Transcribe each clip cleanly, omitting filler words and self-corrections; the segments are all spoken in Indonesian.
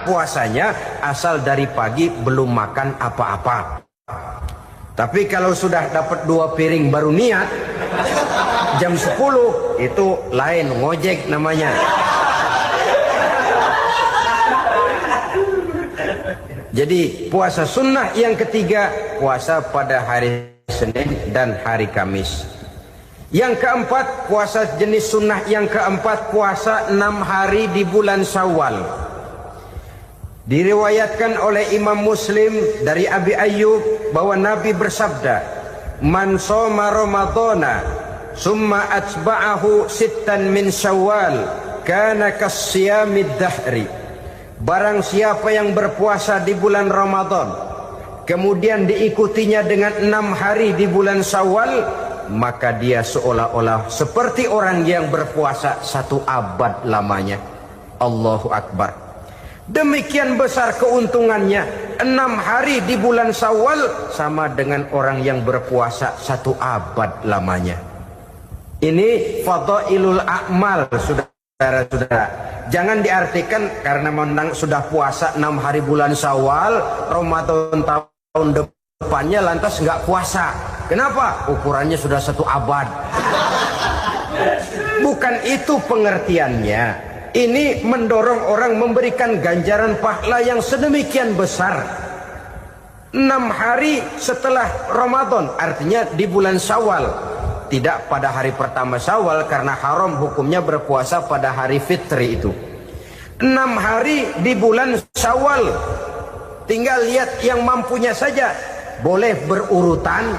puasanya asal dari pagi belum makan apa-apa. Tapi kalau sudah dapat 2 piring baru niat, jam 10 itu lain, ngojek namanya. Jadi puasa sunnah yang ketiga, puasa pada hari Senin dan hari Kamis. Yang keempat, puasa jenis sunnah yang keempat, puasa 6 hari di bulan Syawal. Diriwayatkan oleh Imam Muslim dari Abi Ayyub bahwa Nabi bersabda, "Man shoma Ramadhana summa atba'ahu sittan min Syawal kana kasyamid dahri." Barang siapa yang berpuasa di bulan Ramadan kemudian diikutinya dengan 6 hari di bulan Syawal, maka dia seolah-olah seperti orang yang berpuasa 1 abad lamanya. Allahu Akbar. Demikian besar keuntungannya. 6 hari di bulan Syawal sama dengan orang yang berpuasa 1 abad lamanya. Ini fadhailul a'mal, saudara-saudara. Jangan diartikan karena menang sudah puasa 6 hari bulan Syawal, Ramadan tahun depannya lantas nggak puasa. Kenapa? Ukurannya sudah 1 abad. Bukan itu pengertiannya. Ini mendorong orang memberikan ganjaran pahala yang sedemikian besar. 6 hari setelah Ramadan, artinya di bulan Syawal. Tidak pada hari pertama Syawal karena haram hukumnya berpuasa pada hari fitri itu. 6 hari di bulan Syawal. Tinggal lihat yang mampunya saja. Boleh berurutan,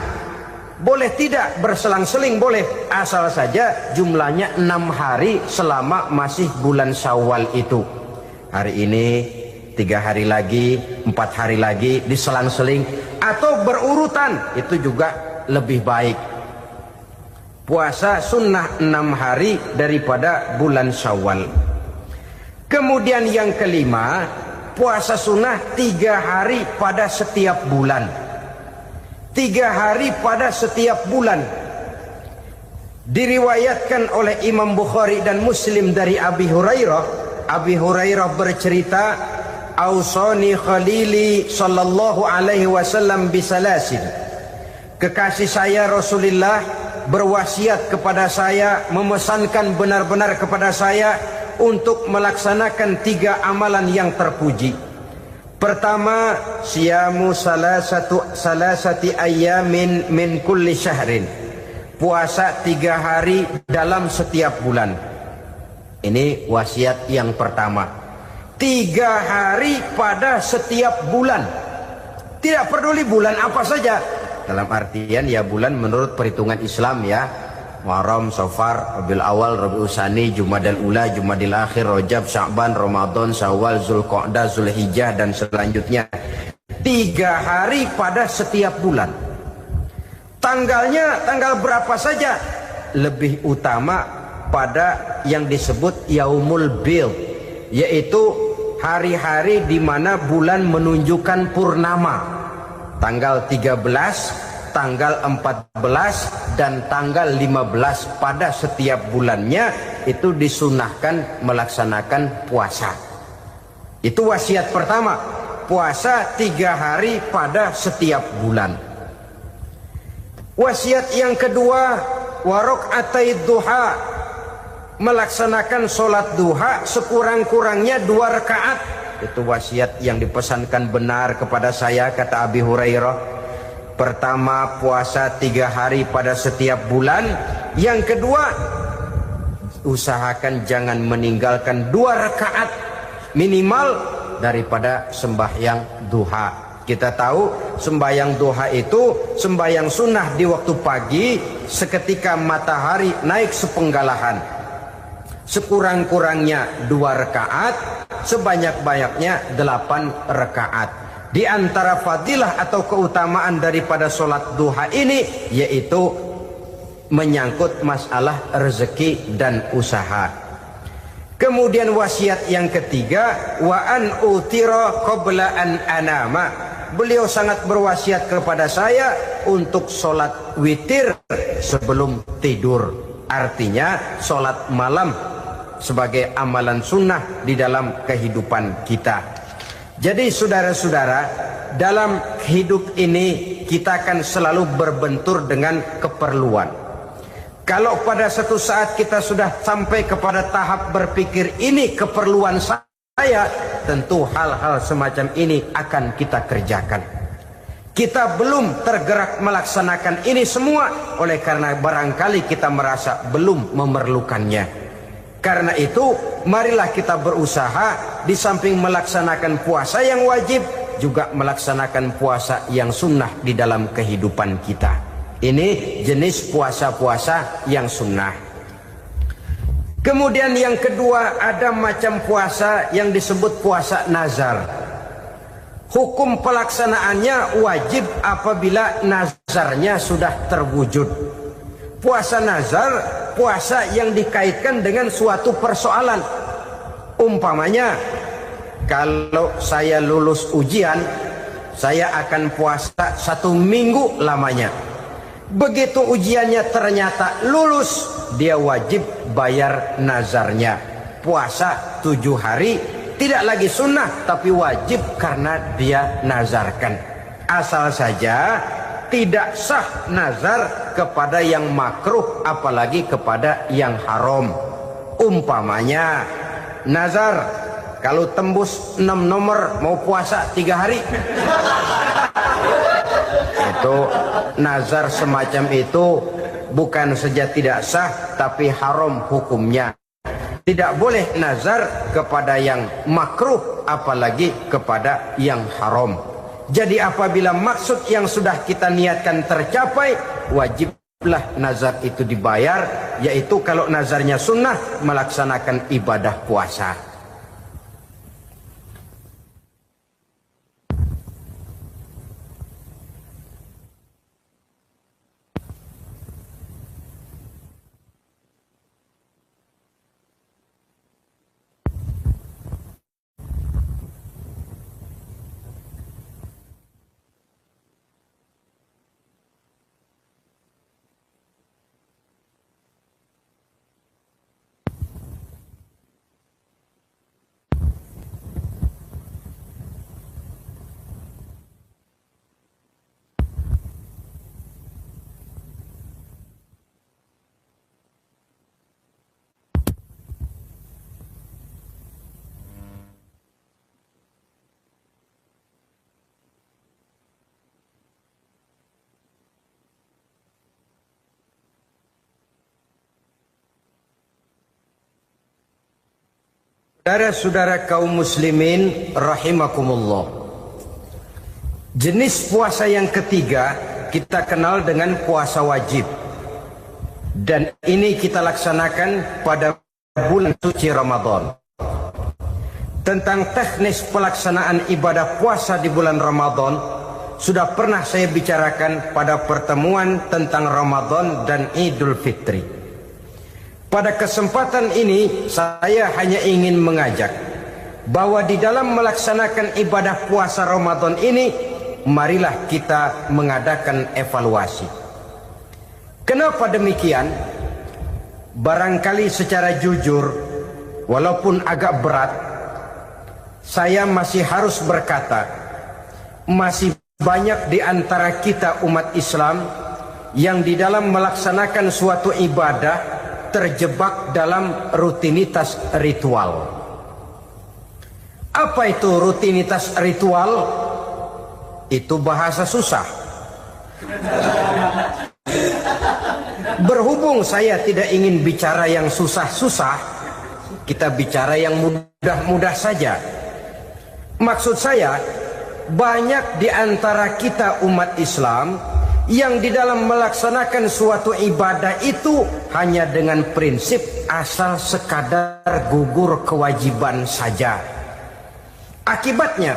boleh tidak berselang-seling, boleh, asal saja jumlahnya 6 hari selama masih bulan Syawal itu. Hari ini 3 hari lagi, 4 hari lagi, diselang-seling atau berurutan, itu juga lebih baik. Puasa sunnah 6 hari daripada bulan Syawal. Kemudian yang kelima, puasa sunnah 3 hari pada setiap bulan. 3 hari pada setiap bulan. Diriwayatkan oleh Imam Bukhari dan Muslim dari Abi Hurairah. Abi Hurairah bercerita, "Ausani khalili sallallahu alaihi wasallam bisalasin." Kekasih saya Rasulullah berwasiat kepada saya, memesankan benar-benar kepada saya untuk melaksanakan 3 amalan yang terpuji. Pertama, siyamu salasati ayyamin min kulli syahrin. Puasa 3 hari dalam setiap bulan. Ini wasiat yang pertama. 3 hari pada setiap bulan. Tidak peduli bulan apa saja. Dalam artian ya bulan menurut perhitungan Islam ya. Muharram, Safar, Rabiul Awal, Rabiul Tsani, Jumadal Ula, Jumadil Akhir, Rajab, Sya'ban, Ramadan, Syawal, Zulqa'dah, Zulhijjah dan selanjutnya. 3 hari pada setiap bulan. Tanggalnya tanggal berapa saja. Lebih utama pada yang disebut Yaumul Bid, yaitu hari-hari di mana bulan menunjukkan purnama. Tanggal 13, tanggal 14 dan tanggal 15 pada setiap bulannya itu disunahkan melaksanakan puasa. Itu wasiat pertama, puasa 3 hari pada setiap bulan. Wasiat yang kedua, waraqatai duha, melaksanakan sholat duha sekurang-kurangnya 2 rakaat. Itu wasiat yang dipesankan benar kepada saya, kata Abi Hurairah. Pertama, puasa 3 hari pada setiap bulan. Yang kedua, usahakan jangan meninggalkan 2 rakaat minimal daripada sembahyang duha. Kita tahu sembahyang duha itu sembahyang sunnah di waktu pagi seketika matahari naik sepenggalahan. Sekurang-kurangnya 2 rakaat, sebanyak-banyaknya 8 rakaat. Di antara fadilah atau keutamaan daripada sholat duha ini yaitu menyangkut masalah rezeki dan usaha. Kemudian wasiat yang ketiga, wa an utira qabla an anama. Beliau sangat berwasiat kepada saya untuk sholat witir sebelum tidur. Artinya sholat malam sebagai amalan sunnah di dalam kehidupan kita. Jadi saudara-saudara, dalam hidup ini kita akan selalu berbentur dengan keperluan. Kalau pada satu saat kita sudah sampai kepada tahap berpikir ini keperluan saya, tentu hal-hal semacam ini akan kita kerjakan. Kita belum tergerak melaksanakan ini semua oleh karena barangkali kita merasa belum memerlukannya. Karena itu marilah kita berusaha di samping melaksanakan puasa yang wajib, juga melaksanakan puasa yang sunnah di dalam kehidupan kita. Ini jenis puasa-puasa yang sunnah. Kemudian yang kedua, ada macam puasa yang disebut puasa nazar. Hukum pelaksanaannya wajib apabila nazarnya sudah terwujud. Puasa nazar, puasa yang dikaitkan dengan suatu persoalan. Umpamanya, kalau saya lulus ujian, saya akan puasa 1 minggu lamanya. Begitu ujiannya ternyata lulus, dia wajib bayar nazarnya. Puasa 7 hari, tidak lagi sunnah, tapi wajib karena dia nazarkan. Asal saja tidak sah nazar kepada yang makruh, apalagi kepada yang haram. Umpamanya, nazar kalau tembus 6 nomor mau puasa 3 hari. Itu nazar semacam itu bukan saja tidak sah, tapi haram hukumnya. Tidak boleh nazar kepada yang makruh, apalagi kepada yang haram. Jadi apabila maksud yang sudah kita niatkan tercapai, wajiblah nazar itu dibayar, yaitu kalau nazarnya sunnah, melaksanakan ibadah puasa. Saudara-saudara kaum muslimin rahimakumullah. Jenis puasa yang ketiga kita kenal dengan puasa wajib. Dan ini kita laksanakan pada bulan suci Ramadan. Tentang teknis pelaksanaan ibadah puasa di bulan Ramadan sudah pernah saya bicarakan pada pertemuan tentang Ramadan dan Idul Fitri. Pada kesempatan ini saya hanya ingin mengajak bahwa di dalam melaksanakan ibadah puasa Ramadan ini, marilah kita mengadakan evaluasi. Kenapa demikian? Barangkali secara jujur, walaupun agak berat, saya masih harus berkata, masih banyak di antara kita umat Islam yang di dalam melaksanakan suatu ibadah terjebak dalam rutinitas ritual. Apa itu rutinitas ritual? Itu bahasa susah. Berhubung saya tidak ingin bicara yang susah-susah, kita bicara yang mudah-mudah saja. Maksud saya, banyak di antara kita umat Islam yang di dalam melaksanakan suatu ibadah itu hanya dengan prinsip asal sekadar gugur kewajiban saja. Akibatnya,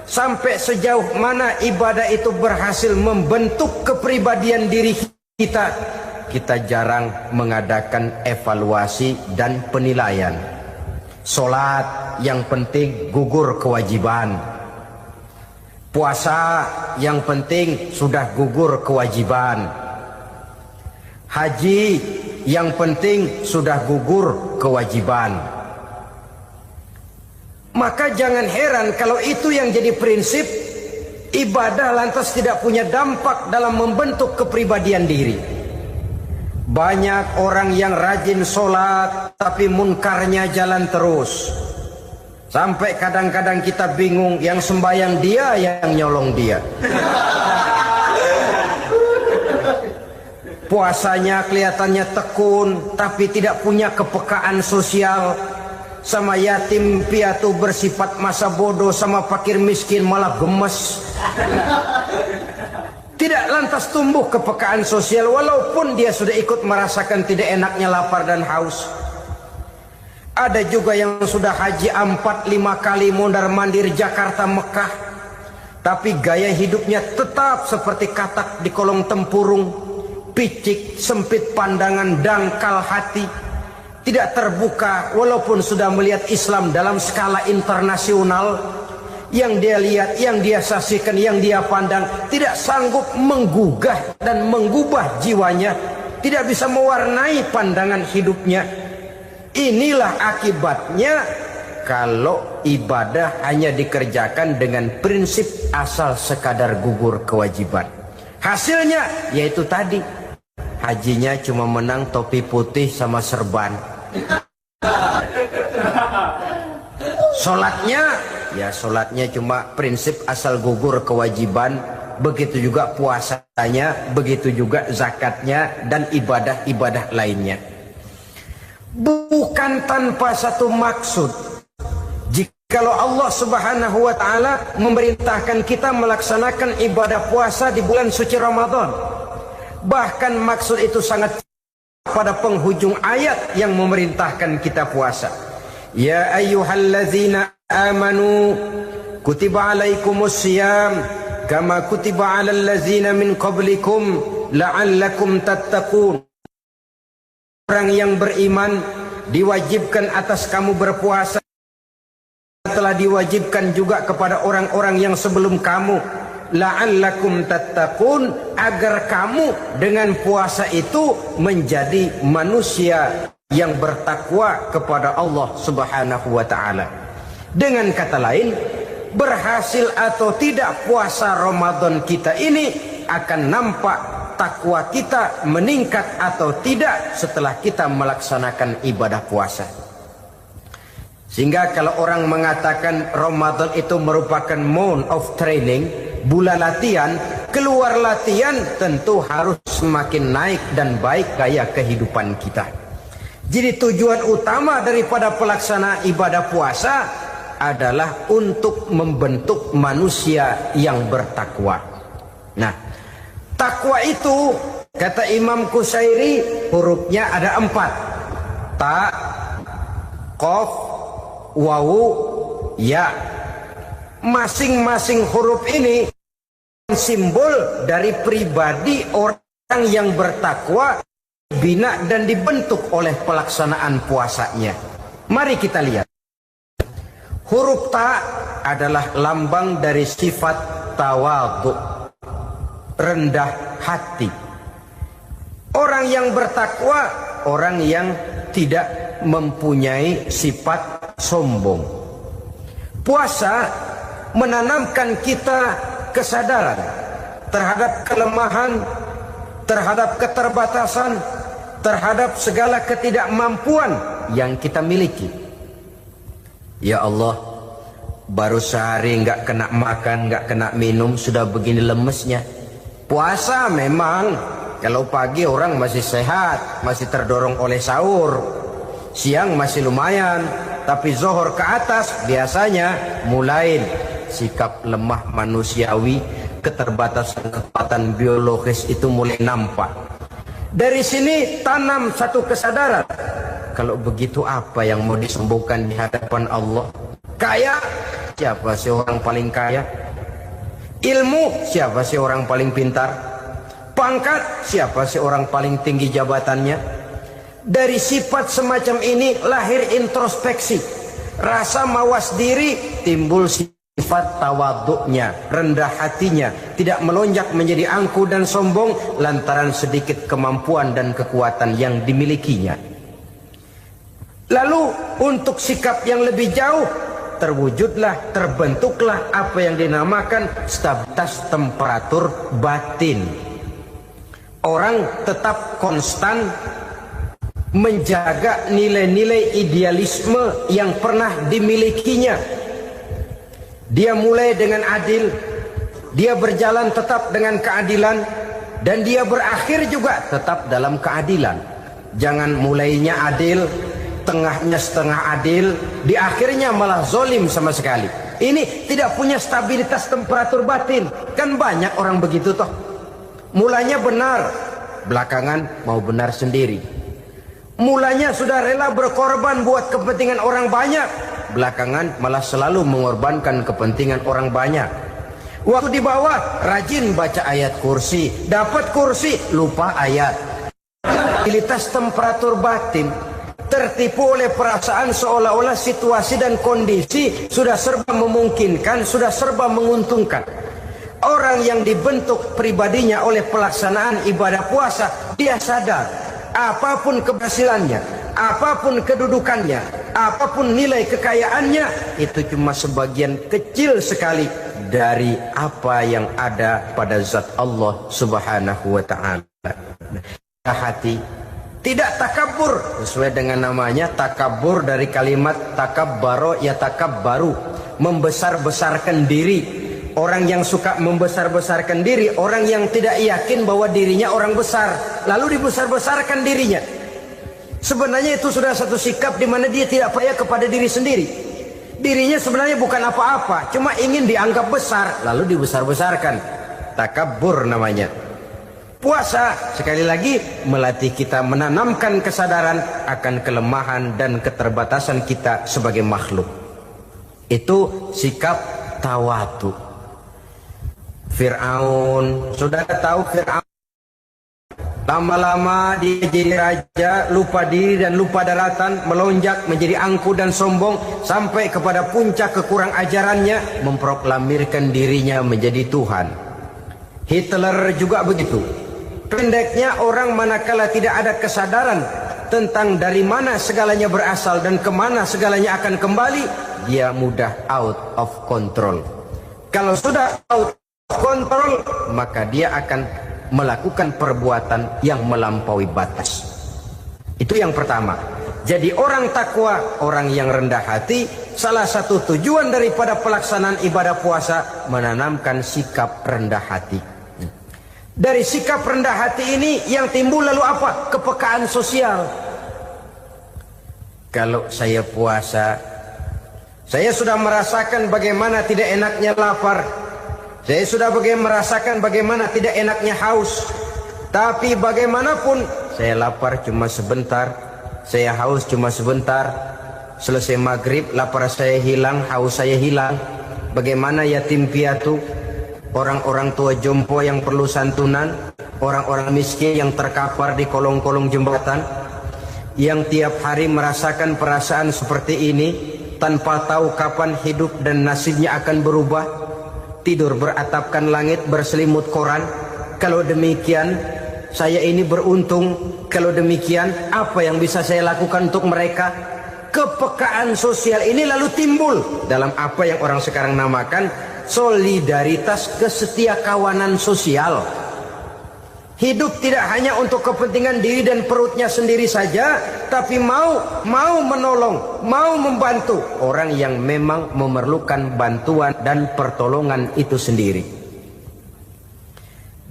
sampai sejauh mana ibadah itu berhasil membentuk kepribadian diri kita, kita jarang mengadakan evaluasi dan penilaian. Solat yang penting gugur kewajiban. Puasa yang penting sudah gugur kewajiban. Haji yang penting sudah gugur kewajiban. Maka jangan heran kalau itu yang jadi prinsip, ibadah lantas tidak punya dampak dalam membentuk kepribadian diri. Banyak orang yang rajin sholat tapi munkarnya jalan terus. Sampai kadang-kadang kita bingung, yang sembahyang dia, yang nyolong dia. Puasanya kelihatannya tekun tapi tidak punya kepekaan sosial. Sama yatim piatu bersifat masa bodoh, sama fakir miskin malah gemes. Tidak lantas tumbuh kepekaan sosial walaupun dia sudah ikut merasakan tidak enaknya lapar dan haus. Ada juga yang sudah haji 4-5 kali mondar-mandir Jakarta Mekah, tapi gaya hidupnya tetap seperti katak di kolong tempurung, picik, sempit pandangan, dangkal hati. Tidak terbuka walaupun sudah melihat Islam dalam skala internasional. Yang dia lihat, yang dia saksikan, yang dia pandang, tidak sanggup menggugah dan mengubah jiwanya, tidak bisa mewarnai pandangan hidupnya. Inilah akibatnya kalau ibadah hanya dikerjakan dengan prinsip asal sekadar gugur kewajiban. Hasilnya yaitu tadi, hajinya cuma menang topi putih sama serban. Sholatnya cuma prinsip asal gugur kewajiban. Begitu juga puasanya, begitu juga zakatnya dan ibadah-ibadah lainnya. Bukan tanpa satu maksud. Jikalau Allah Subhanahu wa ta'ala memerintahkan kita melaksanakan ibadah puasa di bulan suci Ramadan, bahkan maksud itu sangat pada penghujung ayat yang memerintahkan kita puasa. Ya ayyuhallazina amanu kutiba alaikumus siyam kama kutiba alal ladzina min qablikum la'allakum tattaqun. Orang yang beriman diwajibkan atas kamu berpuasa, telah diwajibkan juga kepada orang-orang yang sebelum kamu, la'allakum tattaqun, agar kamu dengan puasa itu menjadi manusia yang bertakwa kepada Allah Subhanahu wa ta'ala. Dengan kata lain, berhasil atau tidak puasa Ramadan kita ini akan nampak takwa kita meningkat atau tidak setelah kita melaksanakan ibadah puasa. Sehingga kalau orang mengatakan Ramadan itu merupakan month of training, bulan latihan, keluar latihan tentu harus semakin naik dan baik gaya kehidupan kita. Jadi tujuan utama daripada pelaksanaan ibadah puasa adalah untuk membentuk manusia yang bertakwa. Nah, takwa itu kata Imam Qusairi hurufnya ada 4. Ta, qaf, wawu, ya. Masing-masing huruf ini simbol dari pribadi orang yang bertakwa, bina dan dibentuk oleh pelaksanaan puasanya. Mari kita lihat. Huruf ta adalah lambang dari sifat tawadhu, rendah hati. Orang yang bertakwa, orang yang tidak mempunyai sifat sombong. Puasa menanamkan kita kesadaran terhadap kelemahan, terhadap keterbatasan, terhadap segala ketidakmampuan yang kita miliki. Ya Allah, baru sehari nggak kena makan, nggak kena minum, sudah begini lemesnya. Puasa memang, kalau pagi orang masih sehat, masih terdorong oleh sahur, siang masih lumayan, tapi zuhur ke atas biasanya mulai sikap lemah manusiawi, keterbatasan kekuatan biologis itu mulai nampak. Dari sini tanam satu kesadaran. Kalau begitu apa yang mau disembuhkan di hadapan Allah? Kaya, siapa sih orang paling kaya? Ilmu, siapa sih orang paling pintar? Pangkat, siapa sih orang paling tinggi jabatannya? Dari sifat semacam ini lahir introspeksi. Rasa mawas diri, timbul sifat tawaduknya, rendah hatinya, tidak melonjak menjadi angkuh dan sombong lantaran sedikit kemampuan dan kekuatan yang dimilikinya. Lalu untuk sikap yang lebih jauh, terbentuklah apa yang dinamakan stabilitas temperatur batin. Orang tetap konstan menjaga nilai-nilai idealisme yang pernah dimilikinya. Dia mulai dengan adil, dia berjalan tetap dengan keadilan, dan dia berakhir juga tetap dalam keadilan. Jangan mulainya adil, tengahnya setengah adil, di akhirnya malah zolim sama sekali. Ini tidak punya stabilitas temperatur batin. Kan banyak orang begitu toh. Mulanya benar, belakangan mau benar sendiri. Mulanya sudah rela berkorban buat kepentingan orang banyak, belakangan malah selalu mengorbankan kepentingan orang banyak. Waktu di bawah rajin baca ayat kursi, dapat kursi lupa ayat. Stabilitas temperatur batin tertipu oleh perasaan seolah-olah situasi dan kondisi sudah serba memungkinkan, sudah serba menguntungkan. Orang yang dibentuk pribadinya oleh pelaksanaan ibadah puasa, dia sadar apapun keberhasilannya, apapun kedudukannya, apapun nilai kekayaannya, itu cuma sebagian kecil sekali dari apa yang ada pada zat Allah Subhanahu wa ta'ala. Hati tidak takabur, sesuai dengan namanya takabur dari kalimat takabbaro ya takabbaru, membesar-besarkan diri. Orang yang suka membesar-besarkan diri, orang yang tidak yakin bahwa dirinya orang besar, lalu dibesar-besarkan dirinya. Sebenarnya itu sudah satu sikap di mana dia tidak percaya kepada diri sendiri. Dirinya sebenarnya bukan apa-apa, cuma ingin dianggap besar, lalu dibesar-besarkan. Takabbur namanya. Puasa sekali lagi melatih kita menanamkan kesadaran akan kelemahan dan keterbatasan kita sebagai makhluk. Itu sikap tawadu. Fir'aun, sudah tahu Fir'aun, lama-lama dia jadi raja, lupa diri dan lupa daratan, melonjak menjadi angkuh dan sombong sampai kepada puncak kekurang ajarannya, memproklamirkan dirinya menjadi Tuhan. Hitler juga begitu. Pendeknya orang manakala tidak ada kesadaran tentang dari mana segalanya berasal dan kemana segalanya akan kembali, dia mudah out of control. Kalau sudah out kontrol, maka dia akan melakukan perbuatan yang melampaui batas. Itu yang pertama. Jadi orang takwa, orang yang rendah hati, salah satu tujuan daripada pelaksanaan ibadah puasa menanamkan sikap rendah hati. Dari sikap rendah hati ini yang timbul lalu apa? Kepekaan sosial. Kalau saya puasa, saya sudah merasakan bagaimana tidak enaknya lapar. Saya sudah merasakan bagaimana tidak enaknya haus. Tapi bagaimanapun, saya lapar cuma sebentar, saya haus cuma sebentar. Selesai maghrib, lapar saya hilang, haus saya hilang. Bagaimana yatim piatu, orang-orang tua jompo yang perlu santunan, orang-orang miskin yang terkapar di kolong-kolong jembatan, yang tiap hari merasakan perasaan seperti ini, tanpa tahu kapan hidup dan nasibnya akan berubah. Tidur beratapkan langit, berselimut koran. Kalau demikian, saya ini beruntung. Kalau demikian, apa yang bisa saya lakukan untuk mereka? Kepekaan sosial ini lalu timbul dalam apa yang orang sekarang namakan solidaritas kesetiakawanan sosial. Hidup tidak hanya untuk kepentingan diri dan perutnya sendiri saja, tapi mau menolong, mau membantu orang yang memang memerlukan bantuan dan pertolongan itu sendiri.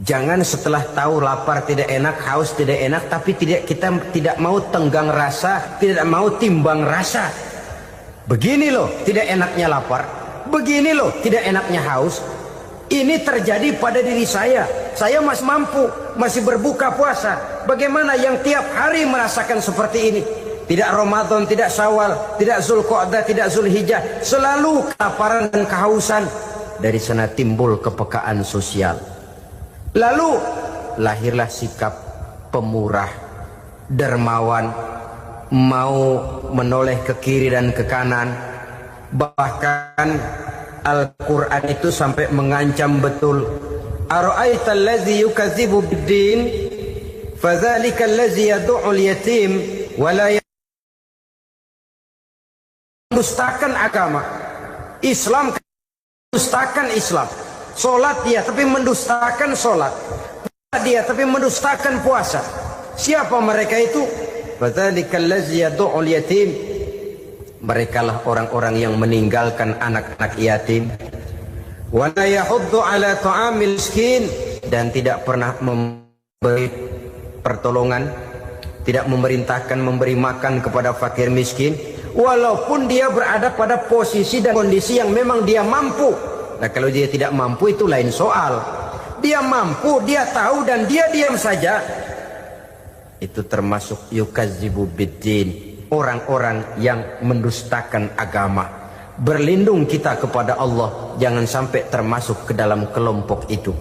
Jangan setelah tahu lapar tidak enak, haus tidak enak, tapi kita tidak mau tenggang rasa, tidak mau timbang rasa. Begini loh tidak enaknya lapar, begini loh tidak enaknya haus. Ini terjadi pada diri saya masih mampu, masih berbuka puasa. Bagaimana yang tiap hari merasakan seperti ini? Tidak Ramadan, tidak Syawal, tidak Zulqa'dah, tidak Zulhijjah, selalu kelaparan dan kehausan. Dari sana timbul kepekaan sosial. Lalu lahirlah sikap pemurah, dermawan, mau menoleh ke kiri dan ke kanan, bahkan Al-Quran itu sampai mengancam betul. Ara'aita allazi yukadzibu bid-din fadzalika allazi yad'ul yatim wa la mendustakan agama. Islam mendustakan Islam. Salat dia tapi mendustakan salat. Puasa dia tapi mendustakan puasa. Siapa mereka itu? Fadzalika allazi yad'ul yatim. Merekalah orang-orang yang meninggalkan anak-anak yatim. Wa la yahuddu ala ta'amil miskin, dan tidak pernah memberi pertolongan, tidak memerintahkan memberi makan kepada fakir miskin, walaupun dia berada pada posisi dan kondisi yang memang dia mampu. Nah, kalau dia tidak mampu itu lain soal. Dia mampu, dia tahu, dan dia diam saja, itu termasuk yukadzibu biddin, orang-orang yang mendustakan agama. Berlindung kita kepada Allah, jangan sampai termasuk ke dalam kelompok itu.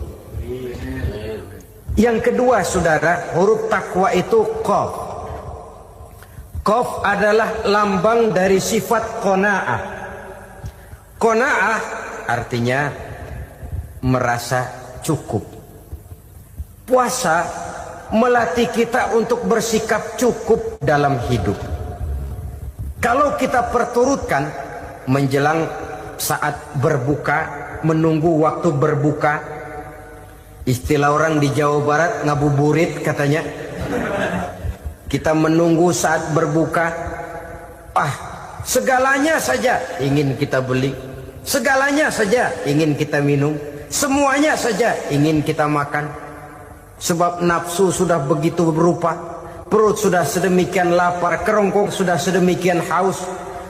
Yang kedua, saudara, huruf takwa itu qaf. Qaf adalah lambang dari sifat qanaah. Qanaah artinya merasa cukup. Puasa melatih kita untuk bersikap cukup dalam hidup. Kalau kita perturutkan menjelang saat berbuka, menunggu waktu berbuka, istilah orang di Jawa Barat ngabuburit katanya, kita menunggu saat berbuka, segalanya saja ingin kita beli, segalanya saja ingin kita minum, semuanya saja ingin kita makan, sebab nafsu sudah begitu berupa, perut sudah sedemikian lapar, kerongkong sudah sedemikian haus,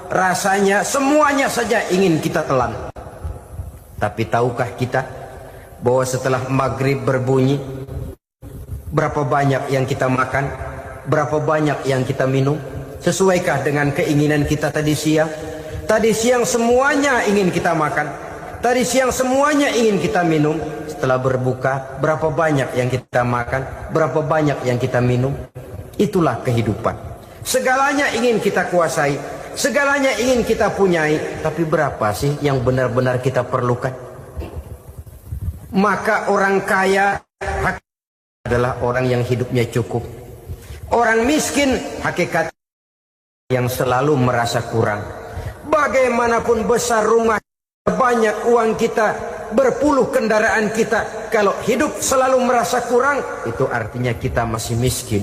rasanya semuanya saja ingin kita telan. Tapi tahukah kita bahwa setelah maghrib berbunyi, berapa banyak yang kita makan, berapa banyak yang kita minum? Sesuaikah dengan keinginan kita tadi siang? Tadi siang semuanya ingin kita makan, tadi siang semuanya ingin kita minum. Setelah berbuka, berapa banyak yang kita makan, berapa banyak yang kita minum? Itulah kehidupan. Segalanya ingin kita kuasai, segalanya ingin kita punyai, tapi berapa sih yang benar-benar kita perlukan? Maka orang kaya adalah orang yang hidupnya cukup. Orang miskin hakikat yang selalu merasa kurang. Bagaimanapun besar rumah, banyak uang kita, berpuluh kendaraan kita, kalau hidup selalu merasa kurang, itu artinya kita masih miskin.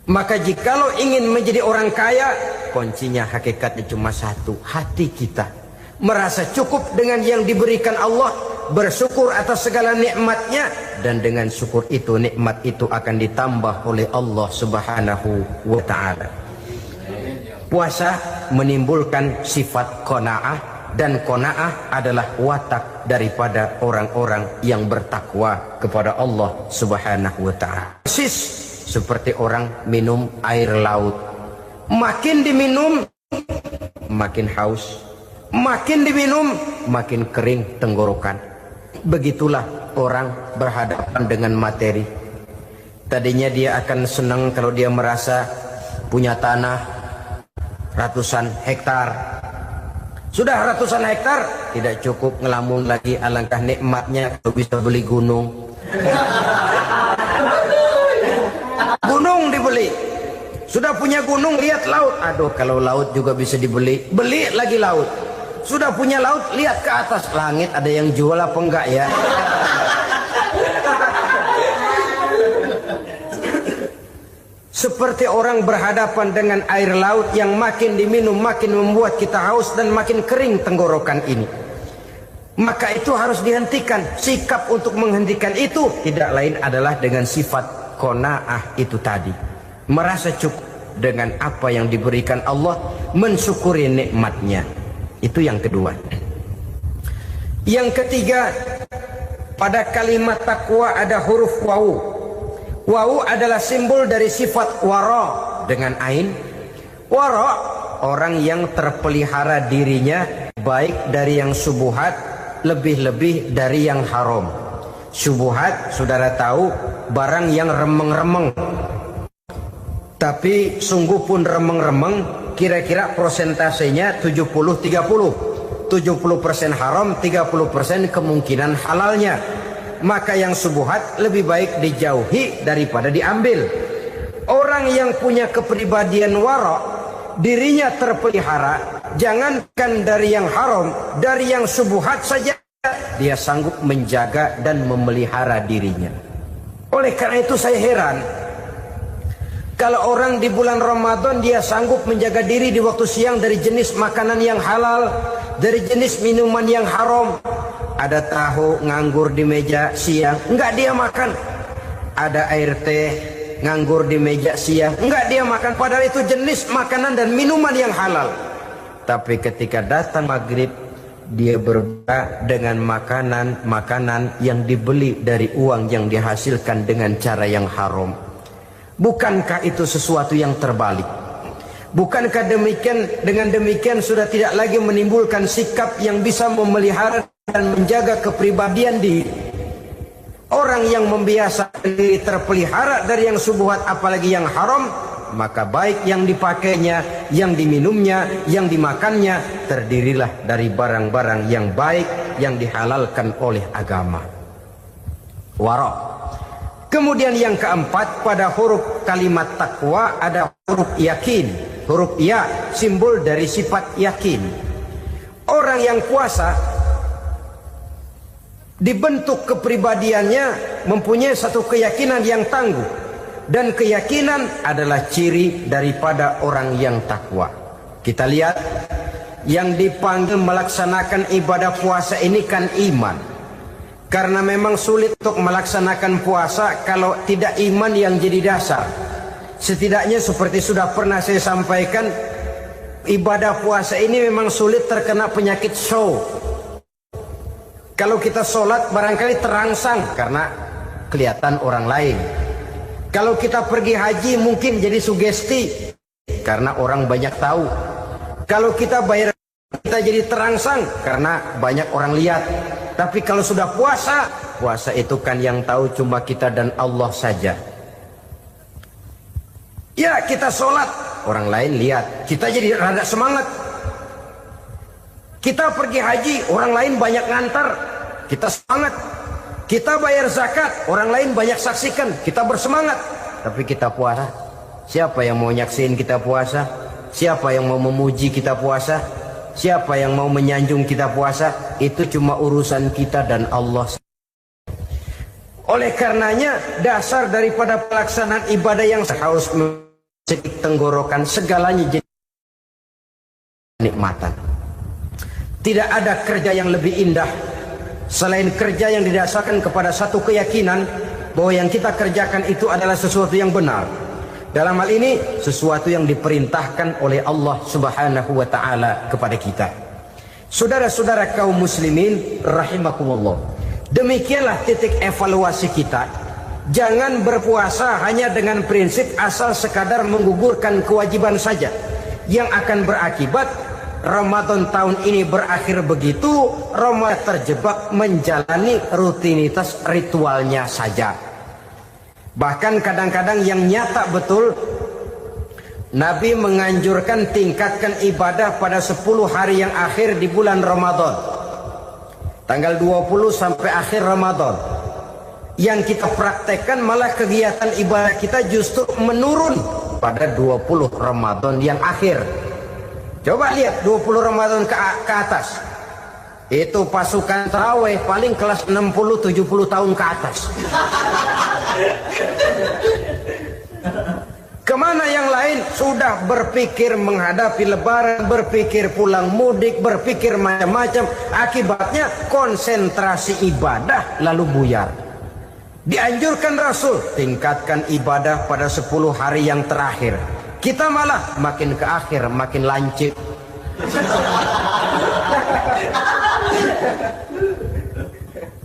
Maka jikalau ingin menjadi orang kaya, kuncinya hakikatnya cuma satu, hati kita merasa cukup dengan yang diberikan Allah, bersyukur atas segala nikmatnya, dan dengan syukur itu, nikmat itu akan ditambah oleh Allah Subhanahu wa ta'ala. Puasa menimbulkan sifat qanaah, dan qanaah adalah watak daripada orang-orang yang bertakwa kepada Allah Subhanahu wa ta'ala. Seperti orang minum air laut, makin diminum makin haus, makin diminum makin kering tenggorokan. Begitulah orang berhadapan dengan materi. Tadinya dia akan senang kalau dia merasa punya tanah ratusan hektar. Sudah ratusan hektar tidak cukup, ngelamun lagi, alangkah nikmatnya kalau bisa beli gunung. Gunung dibeli. Sudah punya gunung, lihat laut. Aduh, kalau laut juga bisa dibeli, beli lagi laut. Sudah punya laut, lihat ke atas langit, ada yang jual apa enggak ya? Seperti orang berhadapan dengan air laut yang makin diminum makin membuat kita haus dan makin kering tenggorokan ini. Maka itu harus dihentikan. Sikap untuk menghentikan itu tidak lain adalah dengan sifat qanaah itu tadi, merasa cukup dengan apa yang diberikan Allah, mensyukuri nikmatnya. Itu yang kedua. Yang ketiga, pada kalimat takwa ada huruf wawu. Wawu adalah simbol dari sifat wara dengan ain. Wara, orang yang terpelihara dirinya baik dari yang subuhat, lebih-lebih dari yang haram. Subuhat, saudara tahu, barang yang remeng-remeng. Tapi sungguh pun remeng-remeng, kira-kira prosentasenya 70-30. 70% haram, 30% kemungkinan halalnya. Maka yang subuhat lebih baik dijauhi daripada diambil. Orang yang punya kepribadian wara', dirinya terpelihara, jangankan dari yang haram, dari yang subuhat saja dia sanggup menjaga dan memelihara dirinya. Oleh karena itu saya heran kalau orang di bulan Ramadan dia sanggup menjaga diri di waktu siang dari jenis makanan yang halal, dari jenis minuman yang haram. Ada tahu nganggur di meja siang, enggak dia makan. Ada air teh nganggur di meja siang, enggak dia makan. Padahal itu jenis makanan dan minuman yang halal. Tapi ketika datang maghrib, dia berbuka dengan makanan yang dibeli dari uang yang dihasilkan dengan cara yang haram. Bukankah itu sesuatu yang terbalik? Bukankah dengan demikian sudah tidak lagi menimbulkan sikap yang bisa memelihara dan menjaga kepribadian diri? Orang yang membiasakan diri terpelihara dari yang subuhat apalagi yang haram, maka baik yang dipakainya, yang diminumnya, yang dimakannya terdirilah dari barang-barang yang baik yang dihalalkan oleh agama. Wara'. Kemudian yang keempat, pada huruf kalimat takwa ada huruf yakin. Huruf ya simbol dari sifat yakin. Orang yang puasa dibentuk kepribadiannya mempunyai satu keyakinan yang tangguh, dan keyakinan adalah ciri daripada orang yang takwa. Kita lihat yang dipanggil melaksanakan ibadah puasa ini kan iman. Karena memang sulit untuk melaksanakan puasa kalau tidak iman yang jadi dasar. Setidaknya seperti sudah pernah saya sampaikan, ibadah puasa ini memang sulit terkena penyakit show. Kalau kita sholat barangkali terangsang karena kelihatan orang lain. Kalau kita pergi haji mungkin jadi sugesti karena orang banyak tahu. Kalau kita bayar kita jadi terangsang karena banyak orang lihat. Tapi kalau sudah puasa, puasa itu kan yang tahu cuma kita dan Allah saja. Ya kita sholat, orang lain lihat, kita jadi rada semangat. Kita pergi haji, orang lain banyak ngantar, kita semangat. Kita bayar zakat, orang lain banyak saksikan, kita bersemangat. Tapi kita puasa, siapa yang mau nyaksiin kita puasa? Siapa yang mau memuji kita puasa? Siapa yang mau menyanjung kita puasa? Itu cuma urusan kita dan Allah. Oleh karenanya dasar daripada pelaksanaan ibadah yang harus mencedik tenggorokan segalanya jadi nikmatan. Tidak ada kerja yang lebih indah selain kerja yang didasarkan kepada satu keyakinan bahwa yang kita kerjakan itu adalah sesuatu yang benar. Dalam hal ini sesuatu yang diperintahkan oleh Allah Subhanahu wa taala kepada kita. Saudara-saudara kaum muslimin rahimakumullah. Demikianlah titik evaluasi kita. Jangan berpuasa hanya dengan prinsip asal sekadar menggugurkan kewajiban saja, yang akan berakibat Ramadan tahun ini berakhir begitu, Ramadan terjebak menjalani rutinitas ritualnya saja. Bahkan kadang-kadang yang nyata betul, Nabi menganjurkan tingkatkan ibadah pada 10 hari yang akhir di bulan Ramadan. Tanggal 20 sampai akhir Ramadan. Yang kita praktekkan malah kegiatan ibadah kita justru menurun pada 20 Ramadan yang akhir. Coba lihat 20 Ramadan ke atas. Itu pasukan tarawih paling kelas 60-70 tahun ke atas. Kemana yang lain sudah berpikir menghadapi lebaran, berpikir pulang mudik, berpikir macam-macam. Akibatnya konsentrasi ibadah lalu buyar. Dianjurkan Rasul tingkatkan ibadah pada 10 hari yang terakhir. Kita malah makin ke akhir makin lancip.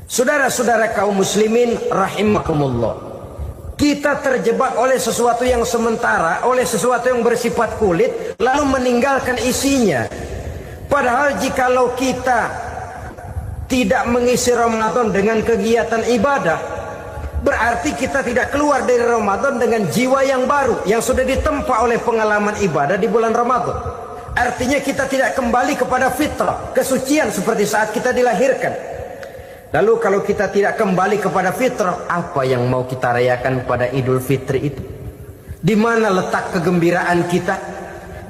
Saudara-saudara kaum muslimin rahimakumullah, kita terjebak oleh sesuatu yang sementara, oleh sesuatu yang bersifat kulit, lalu meninggalkan isinya. Padahal jikalau kita tidak mengisi Ramadan dengan kegiatan ibadah, berarti kita tidak keluar dari Ramadan dengan jiwa yang baru, yang sudah ditempa oleh pengalaman ibadah di bulan Ramadan. Artinya kita tidak kembali kepada fitrah, kesucian seperti saat kita dilahirkan. Lalu kalau kita tidak kembali kepada fitrah, apa yang mau kita rayakan pada Idul Fitri itu? Di mana letak kegembiraan kita?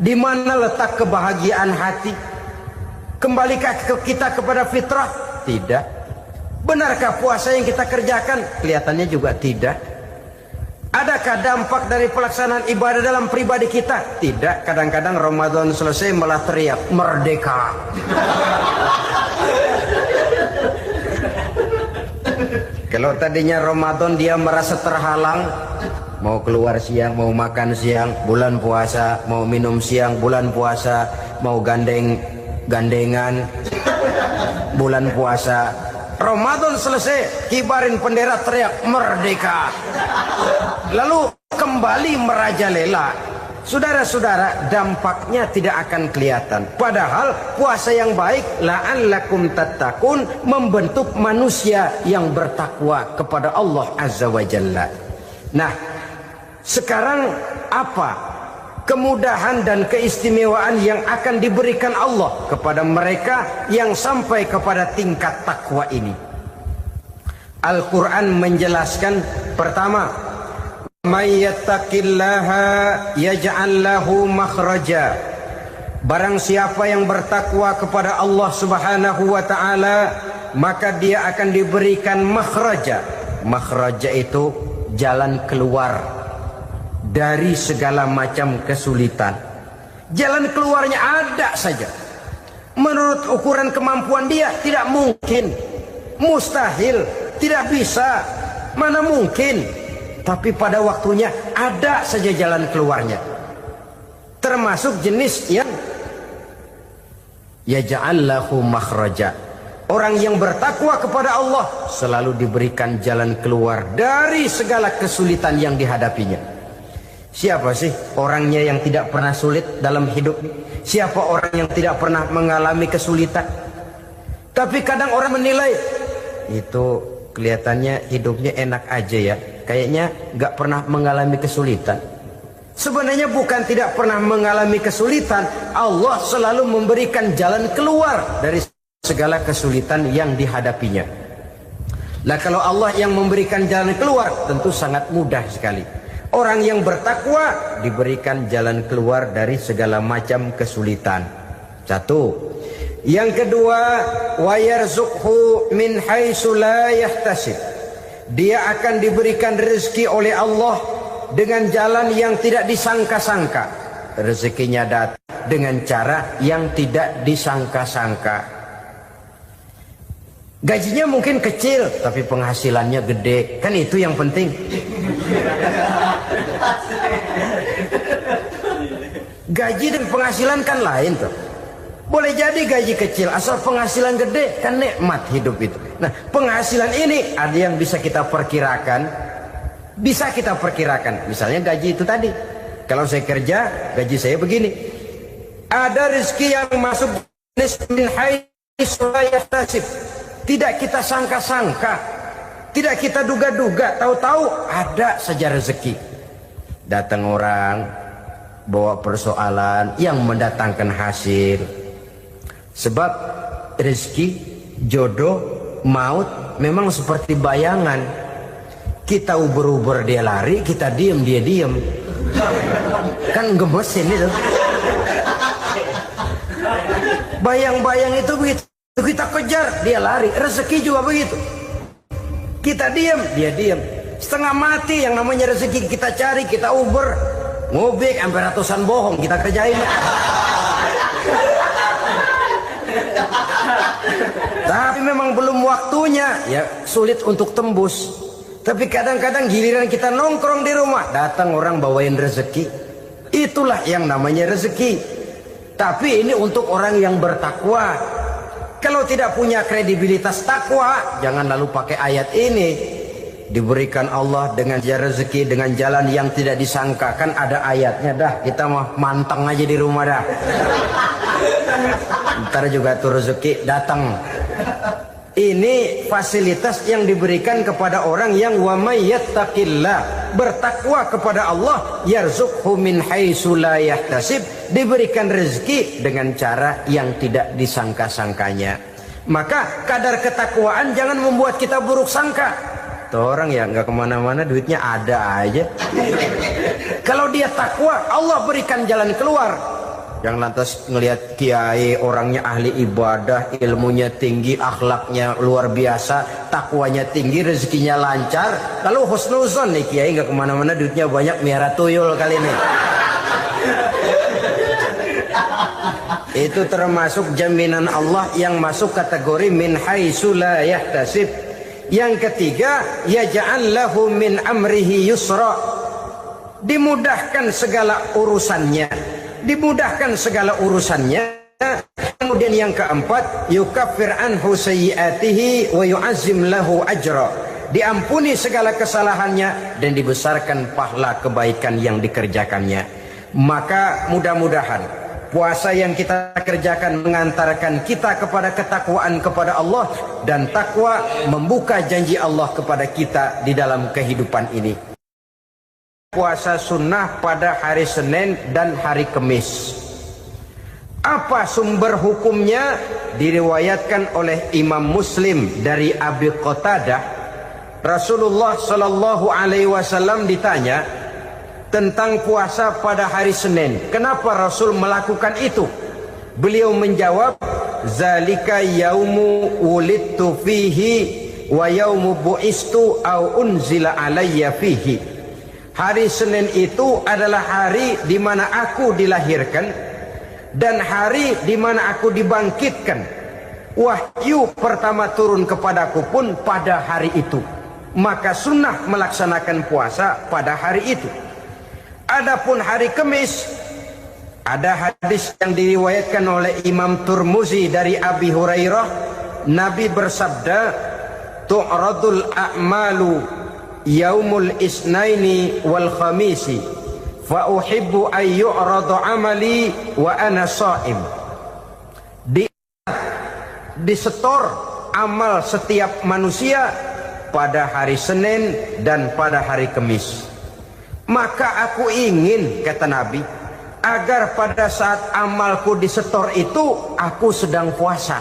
Di mana letak kebahagiaan hati? Kembalikah kita kepada fitrah? Tidak. Benarkah puasa yang kita kerjakan? Kelihatannya juga tidak. Adakah dampak dari pelaksanaan ibadah dalam pribadi kita? Tidak. Kadang-kadang Ramadan selesai malah teriak merdeka. Kalau tadinya Ramadan dia merasa terhalang, mau keluar siang, mau makan siang, bulan puasa, mau minum siang, bulan puasa, mau gandengan, bulan puasa. Ramadan selesai, kibarin bendera, teriak merdeka. Lalu kembali merajalela. Saudara-saudara, dampaknya tidak akan kelihatan. Padahal puasa yang baik, la'allakum tattaqun, membentuk manusia yang bertakwa kepada Allah Azza wa Jalla. Nah, sekarang apa kemudahan dan keistimewaan yang akan diberikan Allah kepada mereka yang sampai kepada tingkat takwa ini? Al-Quran menjelaskan, pertama, may yattaqillaha yaj'al lahu makhraja. Barang siapa yang bertakwa kepada Allah Subhanahu wa taala, maka dia akan diberikan makhraja. Makhraja itu jalan keluar dari segala macam kesulitan. Jalan keluarnya ada saja. Menurut ukuran kemampuan dia tidak mungkin, mustahil, tidak bisa, mana mungkin. Tapi pada waktunya ada saja jalan keluarnya. Termasuk jenis yang yaj'al lahu makhraja. Orang yang bertakwa kepada Allah selalu diberikan jalan keluar dari segala kesulitan yang dihadapinya. Siapa sih orangnya yang tidak pernah sulit dalam hidup? Siapa orang yang tidak pernah mengalami kesulitan? Tapi kadang orang menilai, itu kelihatannya hidupnya enak aja ya, kayaknya gak pernah mengalami kesulitan. Sebenarnya bukan tidak pernah mengalami kesulitan, Allah selalu memberikan jalan keluar dari segala kesulitan yang dihadapinya. Nah, kalau Allah yang memberikan jalan keluar, tentu sangat mudah sekali. Orang yang bertakwa diberikan jalan keluar dari segala macam kesulitan. Satu. Yang kedua, wa yarzuqhu min haitsu la yahtasib. Dia akan diberikan rezeki oleh Allah dengan jalan yang tidak disangka-sangka. Rezekinya datang dengan cara yang tidak disangka-sangka. Gajinya mungkin kecil, tapi penghasilannya gede. Kan itu yang penting. Gaji dan penghasilan kan lain tuh. Boleh jadi gaji kecil, asal penghasilan gede, kan nikmat hidup itu. Nah, penghasilan ini ada yang bisa kita perkirakan. Bisa kita perkirakan. Misalnya gaji itu tadi. Kalau saya kerja, gaji saya begini. Ada rezeki yang masuk min haitsu la yahtasib. Tidak kita sangka-sangka, tidak kita duga-duga, tahu-tahu ada saja rezeki. Datang orang bawa persoalan yang mendatangkan hasil. Sebab rezeki, jodoh, maut memang seperti bayangan. Kita uber-uber dia lari, kita diem dia diem. Kan gemesin itu. Bayang-bayang itu begitu. Kita kejar, dia lari. Rezeki juga begitu. Kita diam, dia diam. Setengah mati yang namanya rezeki kita cari, kita uber, ngobek sampai ratusan bohong kita kerjain. Tapi memang belum waktunya, ya sulit untuk tembus. Tapi kadang-kadang giliran kita nongkrong di rumah, datang orang bawain rezeki. Itulah yang namanya rezeki. Tapi ini untuk orang yang bertakwa. Kalau tidak punya kredibilitas takwa, jangan lalu pakai ayat ini. Diberikan Allah dengan rezeki dengan jalan yang tidak disangka. Kan ada ayatnya dah, kita mah manteng aja di rumah dah. Ntar juga tuh rezeki datang. Ini fasilitas yang diberikan kepada orang yang wa may yattaqillah bertakwa kepada Allah, yarzuqhu min haitsu la yahtasib, diberikan rezeki dengan cara yang tidak disangka-sangkanya. Maka kadar ketakwaan jangan membuat kita buruk sangka. Tuh orang ya nggak kemana-mana, duitnya ada aja. Kalau dia takwa, Allah berikan jalan keluar. Yang lantas ngelihat kiai orangnya ahli ibadah, ilmunya tinggi, akhlaknya luar biasa, takwanya tinggi, rezekinya lancar. Lalu husnuzon nih kiai nggak kemana-mana, duitnya banyak, miara tuyul kali ini. Itu termasuk jaminan Allah yang masuk kategori min haitsu la yahtasib. Yang ketiga, yaj'al lahu min amrihi yusra, dimudahkan segala urusannya. Dimudahkan segala urusannya. Kemudian yang keempat, yukaffir anhu sayyiatihi wa yu'azzim lahu ajra, diampuni segala kesalahannya dan dibesarkan pahala kebaikan yang dikerjakannya. Maka mudah-mudahan puasa yang kita kerjakan mengantarkan kita kepada ketakwaan kepada Allah, dan takwa membuka janji Allah kepada kita di dalam kehidupan ini. Puasa sunnah pada hari Senin dan hari Kamis. Apa sumber hukumnya? Diriwayatkan oleh Imam Muslim dari Abi Qatadah, Rasulullah Shallallahu Alaihi Wasallam ditanya tentang puasa pada hari Senin. Kenapa Rasul melakukan itu? Beliau menjawab, zalika yaumu wulidtu fihi wa yaumu bu'istu au unzila alayya fihi. Hari Senin itu adalah hari di mana aku dilahirkan dan hari di mana aku dibangkitkan. Wahyu pertama turun kepadaku pun pada hari itu. Maka sunnah melaksanakan puasa pada hari itu. Adapun hari Kamis, ada hadis yang diriwayatkan oleh Imam Turmuzi dari Abi Hurairah, Nabi bersabda, tu'radul a'malu yaumul isnaini wal khamisi fa uhibbu ay yu'radu amali wa ana shaim. Disetor amal setiap manusia pada hari Senin dan pada hari Kamis. Maka aku ingin, kata Nabi, agar pada saat amalku disetor itu aku sedang puasa.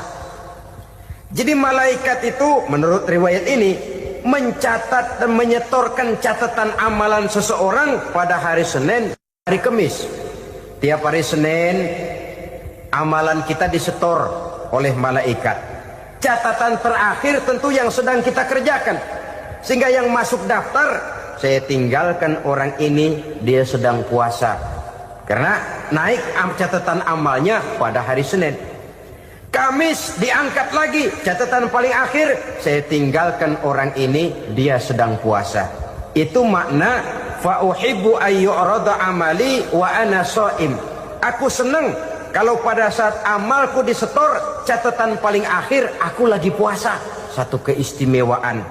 Jadi malaikat itu menurut riwayat ini mencatat dan menyetorkan catatan amalan seseorang pada hari Senin, hari Kamis. Tiap hari Senin amalan kita disetor oleh malaikat. Catatan terakhir tentu yang sedang kita kerjakan, sehingga yang masuk daftar, saya tinggalkan orang ini, dia sedang puasa, karena naik catatan amalnya pada hari Senin. Kamis diangkat lagi, catatan paling akhir, saya tinggalkan orang ini, dia sedang puasa. Itu makna fa uhibbu ayyurada amali wa ana shaim. Aku senang kalau pada saat amalku disetor, catatan paling akhir aku lagi puasa. Satu keistimewaan.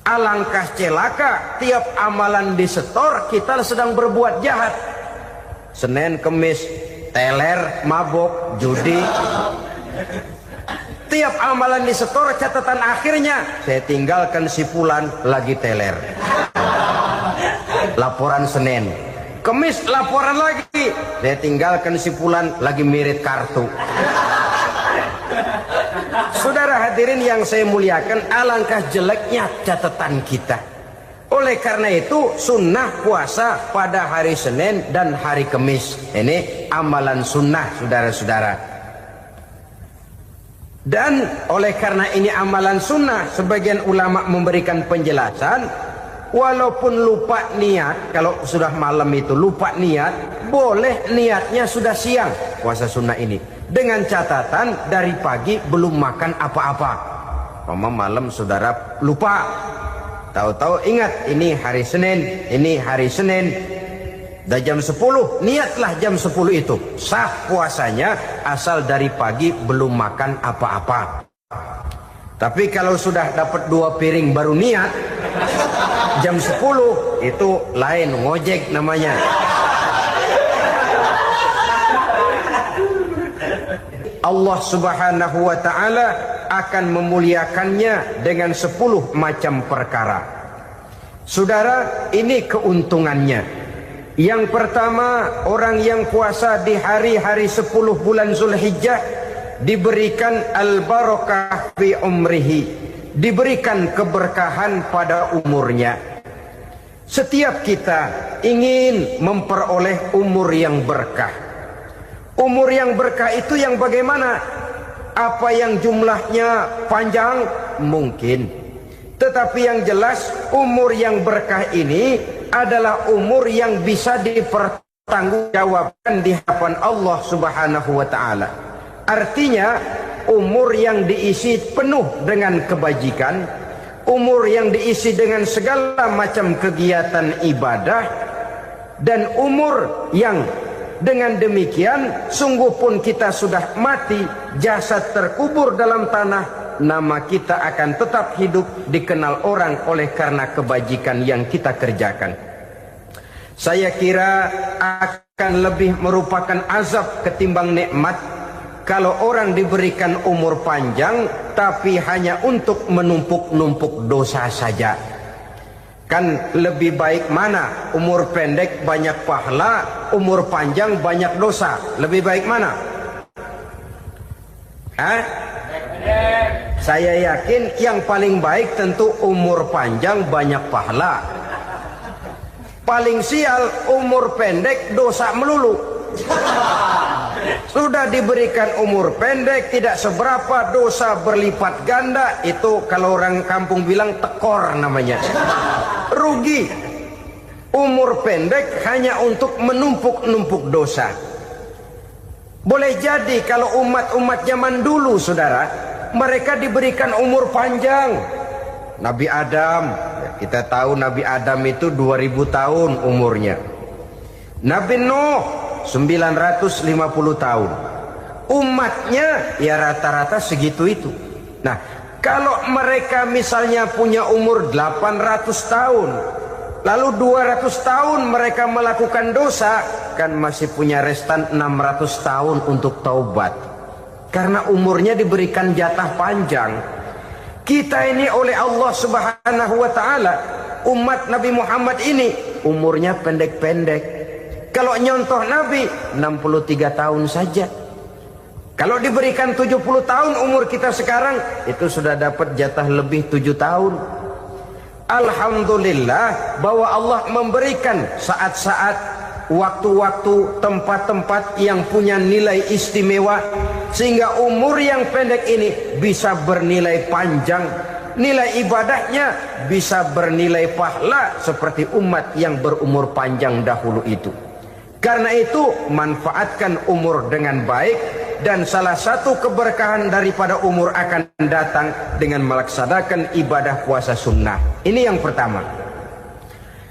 Alangkah celaka tiap amalan disetor kita sedang berbuat jahat. Senin, Kamis, teler, mabok, judi. Tiap amalan disetor, catatan akhirnya saya tinggalkan si fulan lagi teler. Laporan Senin. Kamis laporan lagi, saya tinggalkan si fulan lagi mirip kartu. Saudara hadirin yang saya muliakan, alangkah jeleknya catatan kita. Oleh karena itu sunnah puasa pada hari Senin dan hari Kamis. Ini amalan sunnah, saudara-saudara. Dan oleh karena ini amalan sunnah, sebagian ulama memberikan penjelasan, walaupun lupa niat, kalau sudah malam itu lupa niat, boleh niatnya sudah siang puasa sunnah ini, dengan catatan dari pagi belum makan apa-apa. Malam saudara lupa, tahu-tahu ingat ini hari Senin, ini hari Senin, dah jam 10, niatlah jam 10 itu, sah puasanya asal dari pagi belum makan apa-apa. Tapi kalau sudah dapat 2 piring baru niat, jam 10 itu lain, ngojek namanya. Allah Subhanahu wa ta'ala akan memuliakannya dengan 10 macam perkara. Saudara, ini keuntungannya. Yang pertama, orang yang puasa di hari-hari 10 bulan Zulhijjah diberikan al-barakah fi umrihi, diberikan keberkahan pada umurnya. Setiap kita ingin memperoleh umur yang berkah. Umur yang berkah itu yang bagaimana? Apa yang jumlahnya panjang? Mungkin. Tetapi yang jelas umur yang berkah ini adalah umur yang bisa dipertanggungjawabkan di hadapan Allah Subhanahu wa taala. Artinya umur yang diisi penuh dengan kebajikan, umur yang diisi dengan segala macam kegiatan ibadah, dan umur yang dengan demikian sungguh pun kita sudah mati, jasad terkubur dalam tanah, nama kita akan tetap hidup, dikenal orang oleh karena kebajikan yang kita kerjakan. Saya kira akan lebih merupakan azab ketimbang nikmat kalau orang diberikan umur panjang tapi hanya untuk menumpuk-numpuk dosa saja. Kan lebih baik mana? Umur pendek banyak pahala, umur panjang banyak dosa. Lebih baik mana? Hah? Saya yakin yang paling baik tentu umur panjang banyak pahala. Paling sial umur pendek dosa melulu. Sudah diberikan umur pendek tidak seberapa, dosa berlipat ganda. Itu kalau orang kampung bilang tekor namanya. Rugi. Umur pendek hanya untuk menumpuk-numpuk dosa. Boleh jadi kalau umat-umat zaman dulu, saudara, mereka diberikan umur panjang. Nabi Adam, kita tahu Nabi Adam itu 2000 tahun umurnya. Nabi Nuh 950 tahun. Umatnya ya rata-rata segitu itu. Nah, kalau mereka misalnya punya umur 800 tahun, lalu 200 tahun mereka melakukan dosa, kan masih punya restan 600 tahun untuk taubat. Karena umurnya diberikan jatah panjang. Kita ini oleh Allah Subhanahu wa taala, umat Nabi Muhammad ini umurnya pendek-pendek. Kalau nyontoh Nabi 63 tahun saja. Kalau diberikan 70 tahun umur kita sekarang, itu sudah dapat jatah lebih 7 tahun. Alhamdulillah bahwa Allah memberikan saat-saat, waktu-waktu, tempat-tempat yang punya nilai istimewa, sehingga umur yang pendek ini bisa bernilai panjang. Nilai ibadahnya bisa bernilai pahala seperti umat yang berumur panjang dahulu itu. Karena itu manfaatkan umur dengan baik, dan salah satu keberkahan daripada umur akan datang dengan melaksanakan ibadah puasa sunnah. Ini yang pertama.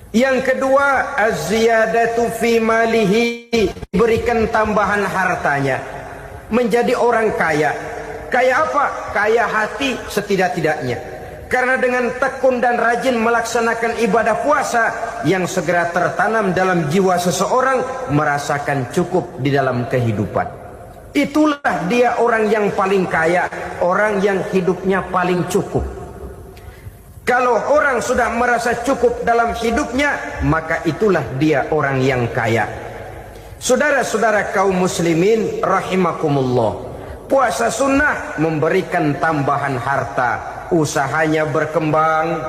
Yang kedua, az-ziyadatu fi malihi, berikan tambahan hartanya, menjadi orang kaya. Kaya apa? Kaya hati setidak-tidaknya. Karena dengan tekun dan rajin melaksanakan ibadah puasa, yang segera tertanam dalam jiwa seseorang merasakan cukup di dalam kehidupan. Itulah dia orang yang paling kaya, orang yang hidupnya paling cukup. Kalau orang sudah merasa cukup dalam hidupnya, maka itulah dia orang yang kaya. Saudara-saudara kaum muslimin rahimakumullah, puasa sunnah memberikan tambahan harta. Usahanya berkembang,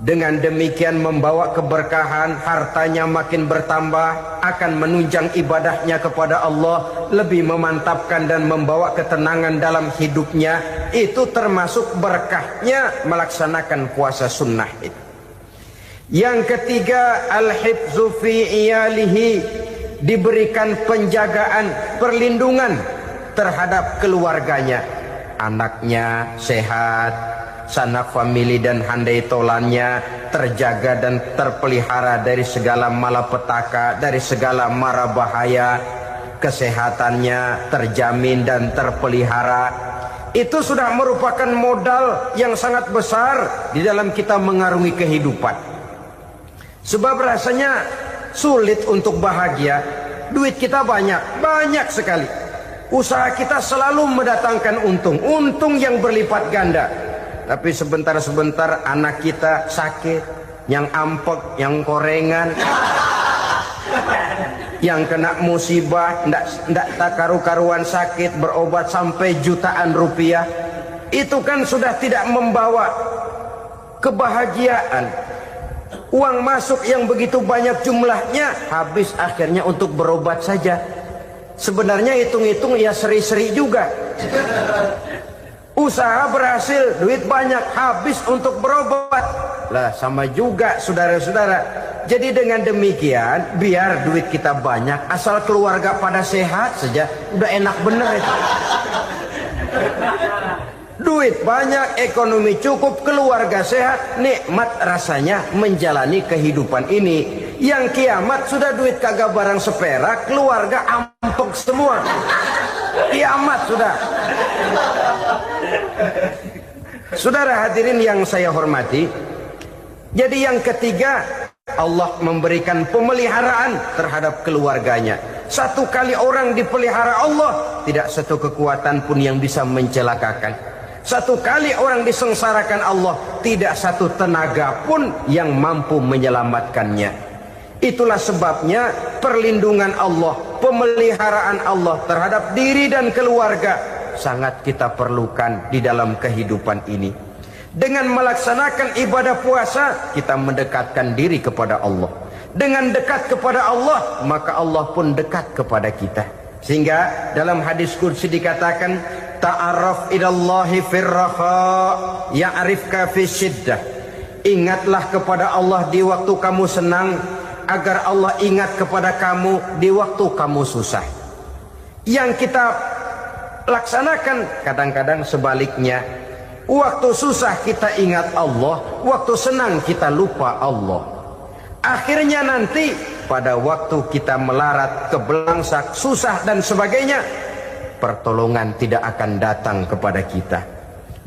dengan demikian membawa keberkahan, hartanya makin bertambah, akan menunjang ibadahnya kepada Allah, lebih memantapkan dan membawa ketenangan dalam hidupnya. Itu termasuk berkahnya melaksanakan puasa sunnah itu. Yang ketiga, al-hifzu fi iyalihi, diberikan penjagaan, perlindungan terhadap keluarganya. Anaknya sehat, sanak famili dan handai tolannya terjaga dan terpelihara dari segala malapetaka, dari segala mara bahaya. Kesehatannya terjamin dan terpelihara. Itu sudah merupakan modal yang sangat besar di dalam kita mengarungi kehidupan. Sebab rasanya sulit untuk bahagia. Duit kita banyak sekali. Usaha kita selalu mendatangkan untung yang berlipat ganda. Tapi sebentar-sebentar anak kita sakit, yang ampek, yang korengan, yang kena musibah, ndak karu-karuan sakit, berobat sampai jutaan rupiah, itu kan sudah tidak membawa kebahagiaan. Uang masuk yang begitu banyak jumlahnya, habis akhirnya untuk berobat saja. Sebenarnya hitung-hitung ya seri-seri juga. Usaha berhasil, duit banyak, habis untuk berobat. Lah sama juga saudara-saudara. Jadi dengan demikian, biar duit kita banyak, asal keluarga pada sehat saja, udah enak bener itu. Duit banyak, ekonomi cukup, keluarga sehat, nikmat rasanya menjalani kehidupan ini. Yang kiamat sudah duit kagak barang seperak, keluarga ampek semua. Kiamat sudah. Saudara hadirin yang saya hormati, jadi yang ketiga, Allah memberikan pemeliharaan terhadap keluarganya. Satu kali orang dipelihara Allah, tidak satu kekuatan pun yang bisa mencelakakan. Satu kali orang disengsarakan Allah, tidak satu tenaga pun yang mampu menyelamatkannya. Itulah sebabnya perlindungan Allah, pemeliharaan Allah terhadap diri dan keluarga sangat kita perlukan di dalam kehidupan ini. Dengan melaksanakan ibadah puasa, kita mendekatkan diri kepada Allah. Dengan dekat kepada Allah, maka Allah pun dekat kepada kita. Sehingga dalam hadis qudsi dikatakan, ta'arraf ilallahi firraha ya'rifka fi syiddah. Ingatlah kepada Allah di waktu kamu senang, agar Allah ingat kepada kamu di waktu kamu susah. Yang kita laksanakan kadang-kadang sebaliknya. Waktu susah kita ingat Allah, waktu senang kita lupa Allah. Akhirnya nanti pada waktu kita melarat, kebelangsak, susah dan sebagainya, pertolongan tidak akan datang kepada kita.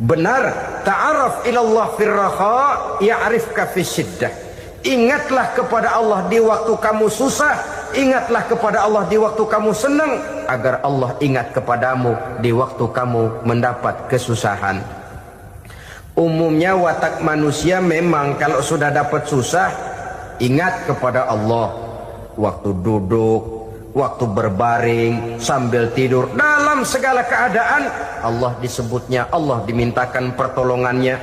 Benar, ta'arraf ilallah firraha ya'rifka fi syiddah. Ingatlah kepada Allah di waktu kamu susah, ingatlah kepada Allah di waktu kamu senang, agar Allah ingat kepadamu di waktu kamu mendapat kesusahan. Umumnya watak manusia memang kalau sudah dapat susah, ingat kepada Allah. Waktu duduk, waktu berbaring, sambil tidur, dalam segala keadaan Allah disebutnya, Allah dimintakan pertolongannya.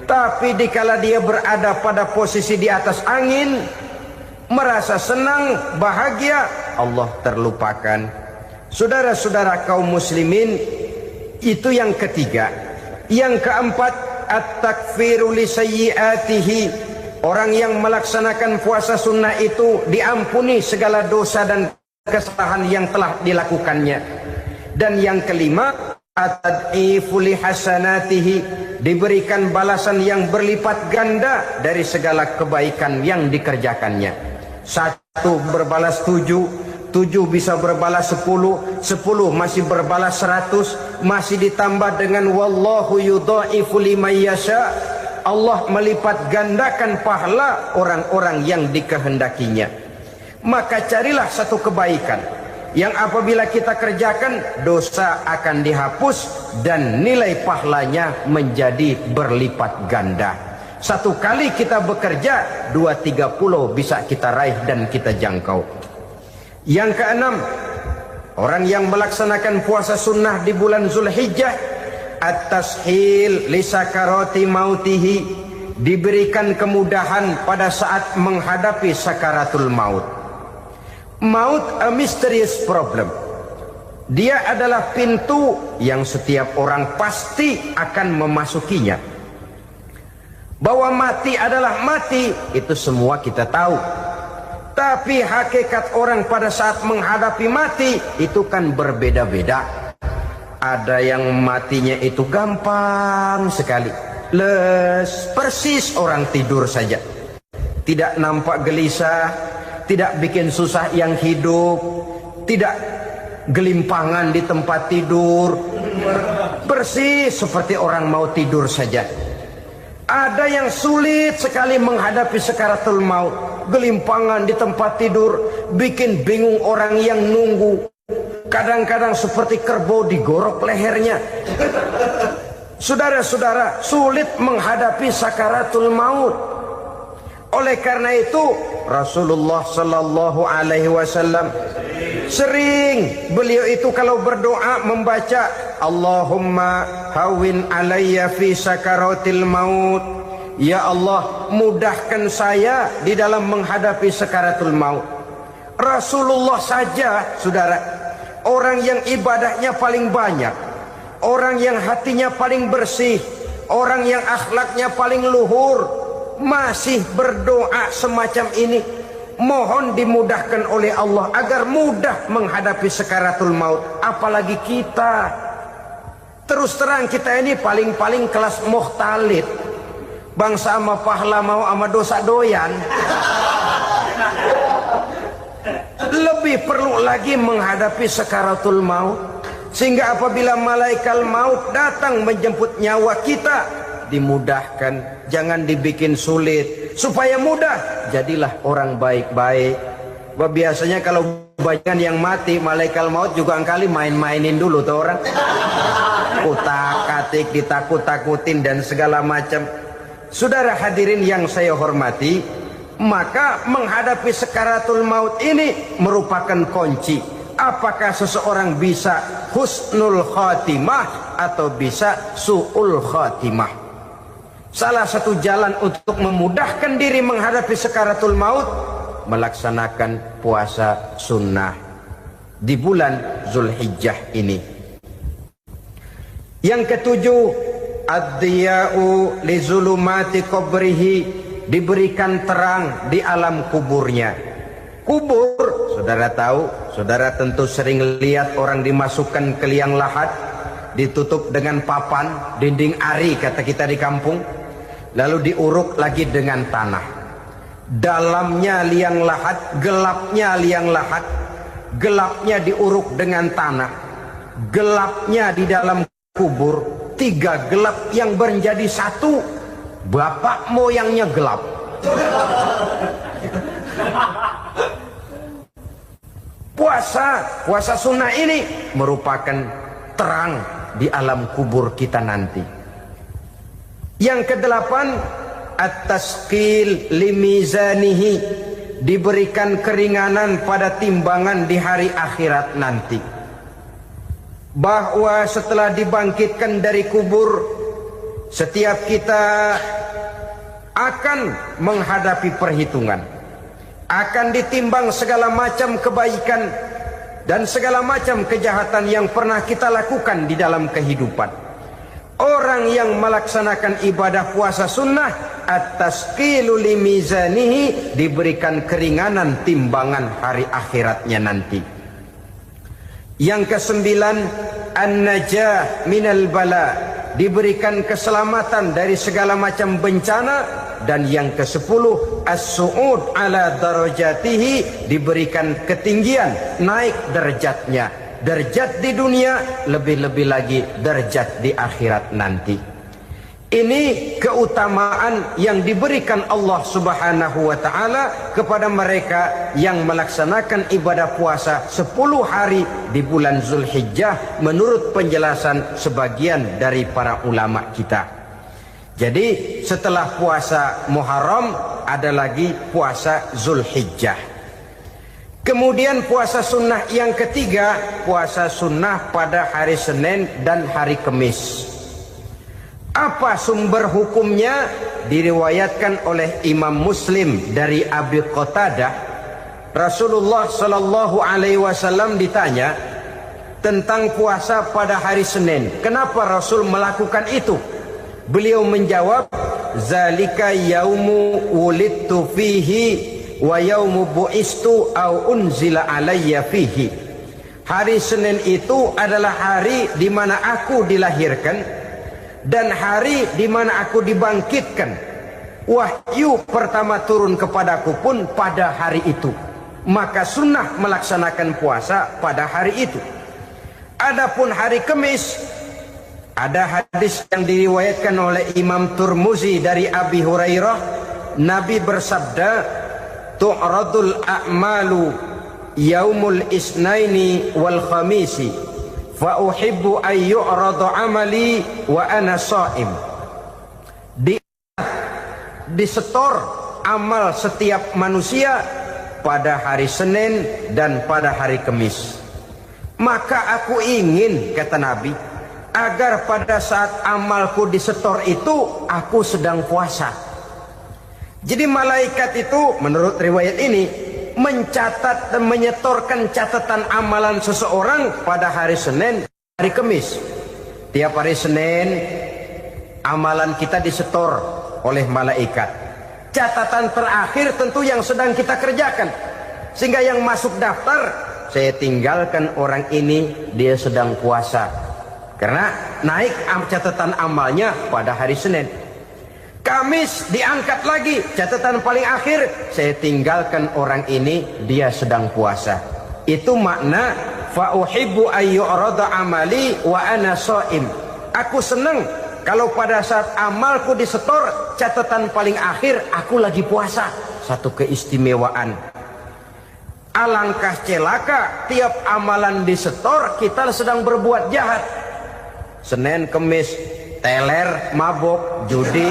Tapi dikala dia berada pada posisi di atas angin, merasa senang, bahagia, Allah terlupakan. Saudara-saudara kaum muslimin, itu yang ketiga. Yang keempat, at-takfiru li sayyiatihi. Orang yang melaksanakan puasa sunnah itu diampuni segala dosa dan kesalahan yang telah dilakukannya. Dan yang kelima, at-tad'ifu li hasanatihi, diberikan balasan yang berlipat ganda dari segala kebaikan yang dikerjakannya. Satu berbalas 7, 7 bisa berbalas 10, 10 masih berbalas 100, masih ditambah dengan wallahu yudha'ifu liman yasha. Allah melipat gandakan pahala orang-orang yang dikehendakinya. Maka carilah satu kebaikan yang apabila kita kerjakan, dosa akan dihapus dan nilai pahalanya menjadi berlipat ganda. Satu kali kita bekerja, 2-3 pulau bisa kita raih dan kita jangkau. Yang keenam, orang yang melaksanakan puasa sunnah di bulan Zulhijjah, at-tashil li sakarati mautihi, diberikan kemudahan pada saat menghadapi sakaratul maut. Maut a mysterious problem. Dia adalah pintu yang setiap orang pasti akan memasukinya. Bahwa mati adalah mati, itu semua kita tahu. Tapi hakikat orang pada saat menghadapi mati itu kan berbeda-beda. Ada yang matinya itu gampang sekali, persis orang tidur saja, tidak nampak gelisah, tidak bikin susah yang hidup, tidak gelimpangan di tempat tidur, persis seperti orang mau tidur saja. Ada yang sulit sekali menghadapi sakaratul maut, gelimpangan di tempat tidur, bikin bingung orang yang nunggu. Kadang-kadang seperti kerbau digorok lehernya. Saudara-saudara, sulit menghadapi sakaratul maut. Oleh karena itu Rasulullah sallallahu alaihi wasallam sering beliau itu kalau berdoa membaca Allahumma hawin alayya fi sakaratil maut. Ya Allah, mudahkan saya di dalam menghadapi sakaratul maut. Rasulullah saja, saudara, orang yang ibadahnya paling banyak, orang yang hatinya paling bersih, orang yang akhlaknya paling luhur, masih berdoa semacam ini. Mohon dimudahkan oleh Allah agar mudah menghadapi sakaratul maut. Apalagi kita, terus terang kita ini paling-paling kelas muhtalid, bangsa sama pahala mau sama dosa doyan. Lebih perlu lagi menghadapi sakaratul maut, sehingga apabila malaikat maut datang menjemput nyawa kita, dimudahkan, jangan dibikin sulit, supaya mudah. Jadilah orang baik-baik. Biasanya kalau banyak yang mati, malaikat maut juga kali main-mainin dulu tuh orang, kutak-katik, ditakut-takutin dan segala macam. Saudara hadirin yang saya hormati, maka menghadapi sakaratul maut ini merupakan kunci. Apakah seseorang bisa husnul khatimah atau bisa su'ul khatimah? Salah satu jalan untuk memudahkan diri menghadapi sakaratul maut, melaksanakan puasa sunnah di bulan Zulhijjah ini. Yang ketujuh, ad-diya'u li zulumati qabrihi, diberikan terang di alam kuburnya. Kubur, saudara tahu, saudara tentu sering lihat orang dimasukkan ke liang lahat, ditutup dengan papan, dinding ari kata kita di kampung, lalu diuruk lagi dengan tanah. Dalamnya liang lahat, gelapnya liang lahat, gelapnya diuruk dengan tanah, gelapnya di dalam kubur, tiga gelap yang menjadi satu. Bapak moyangnya gelap. Puasa sunnah ini merupakan terang di alam kubur kita nanti. Yang kedelapan, at-tasqil limizanihi, diberikan keringanan pada timbangan di hari akhirat nanti. Bahwa setelah dibangkitkan dari kubur, setiap kita akan menghadapi perhitungan, akan ditimbang segala macam kebaikan dan segala macam kejahatan yang pernah kita lakukan di dalam kehidupan. Orang yang melaksanakan ibadah puasa sunnah, at-tasqilu limizanihi, diberikan keringanan timbangan hari akhiratnya nanti. Yang kesembilan, an-najah minal bala, diberikan keselamatan dari segala macam bencana. Dan yang ke-10, as-su'ud ala darajatihi, diberikan ketinggian, naik derajatnya, derajat di dunia, lebih-lebih lagi derajat di akhirat nanti. Ini keutamaan yang diberikan Allah Subhanahu wa ta'ala kepada mereka yang melaksanakan ibadah puasa 10 hari di bulan Zulhijjah menurut penjelasan sebagian dari para ulama kita. Jadi setelah puasa Muharram ada lagi puasa Zulhijjah. Kemudian puasa sunnah yang ketiga, puasa sunnah pada hari Senin dan hari Kamis. Apa sumber hukumnya? Diriwayatkan oleh Imam Muslim dari Abi Qatadah, Rasulullah sallallahu alaihi wasallam ditanya tentang puasa pada hari Senin. Kenapa Rasul melakukan itu? Beliau menjawab, zalika yaumu wulidtu fihi wa yaumu bu'istu au unzila alayya fihi. Hari Senin itu adalah hari di mana aku dilahirkan dan hari di mana aku dibangkitkan. Wahyu pertama turun kepadaku pun pada hari itu. Maka sunnah melaksanakan puasa pada hari itu. Adapun hari Kamis, ada hadis yang diriwayatkan oleh Imam Turmuzi dari Abi Hurairah, Nabi bersabda, tu'radul a'malu yaumul isnaini wal khamisi fa uhibbu an yu'rada amali wa ana sha'im. Disetor amal setiap manusia pada hari Senin dan pada hari Kamis. Maka aku ingin, kata Nabi, agar pada saat amalku disetor itu aku sedang puasa. Jadi malaikat itu menurut riwayat ini mencatat dan menyetorkan catatan amalan seseorang pada hari Senin, hari Kamis. Tiap hari Senin amalan kita disetor oleh malaikat. Catatan terakhir tentu yang sedang kita kerjakan, sehingga yang masuk daftar, saya tinggalkan orang ini, dia sedang puasa, karena naik catatan amalnya pada hari Senin. Kamis diangkat lagi, catatan paling akhir, saya tinggalkan orang ini, dia sedang puasa. Itu makna fa uhibbu ayyurada amali wa ana shaim. Aku senang kalau pada saat amalku disetor, catatan paling akhir aku lagi puasa. Satu keistimewaan. Alangkah celaka tiap amalan disetor kita sedang berbuat jahat. Senin, Kamis, teler, mabok, judi.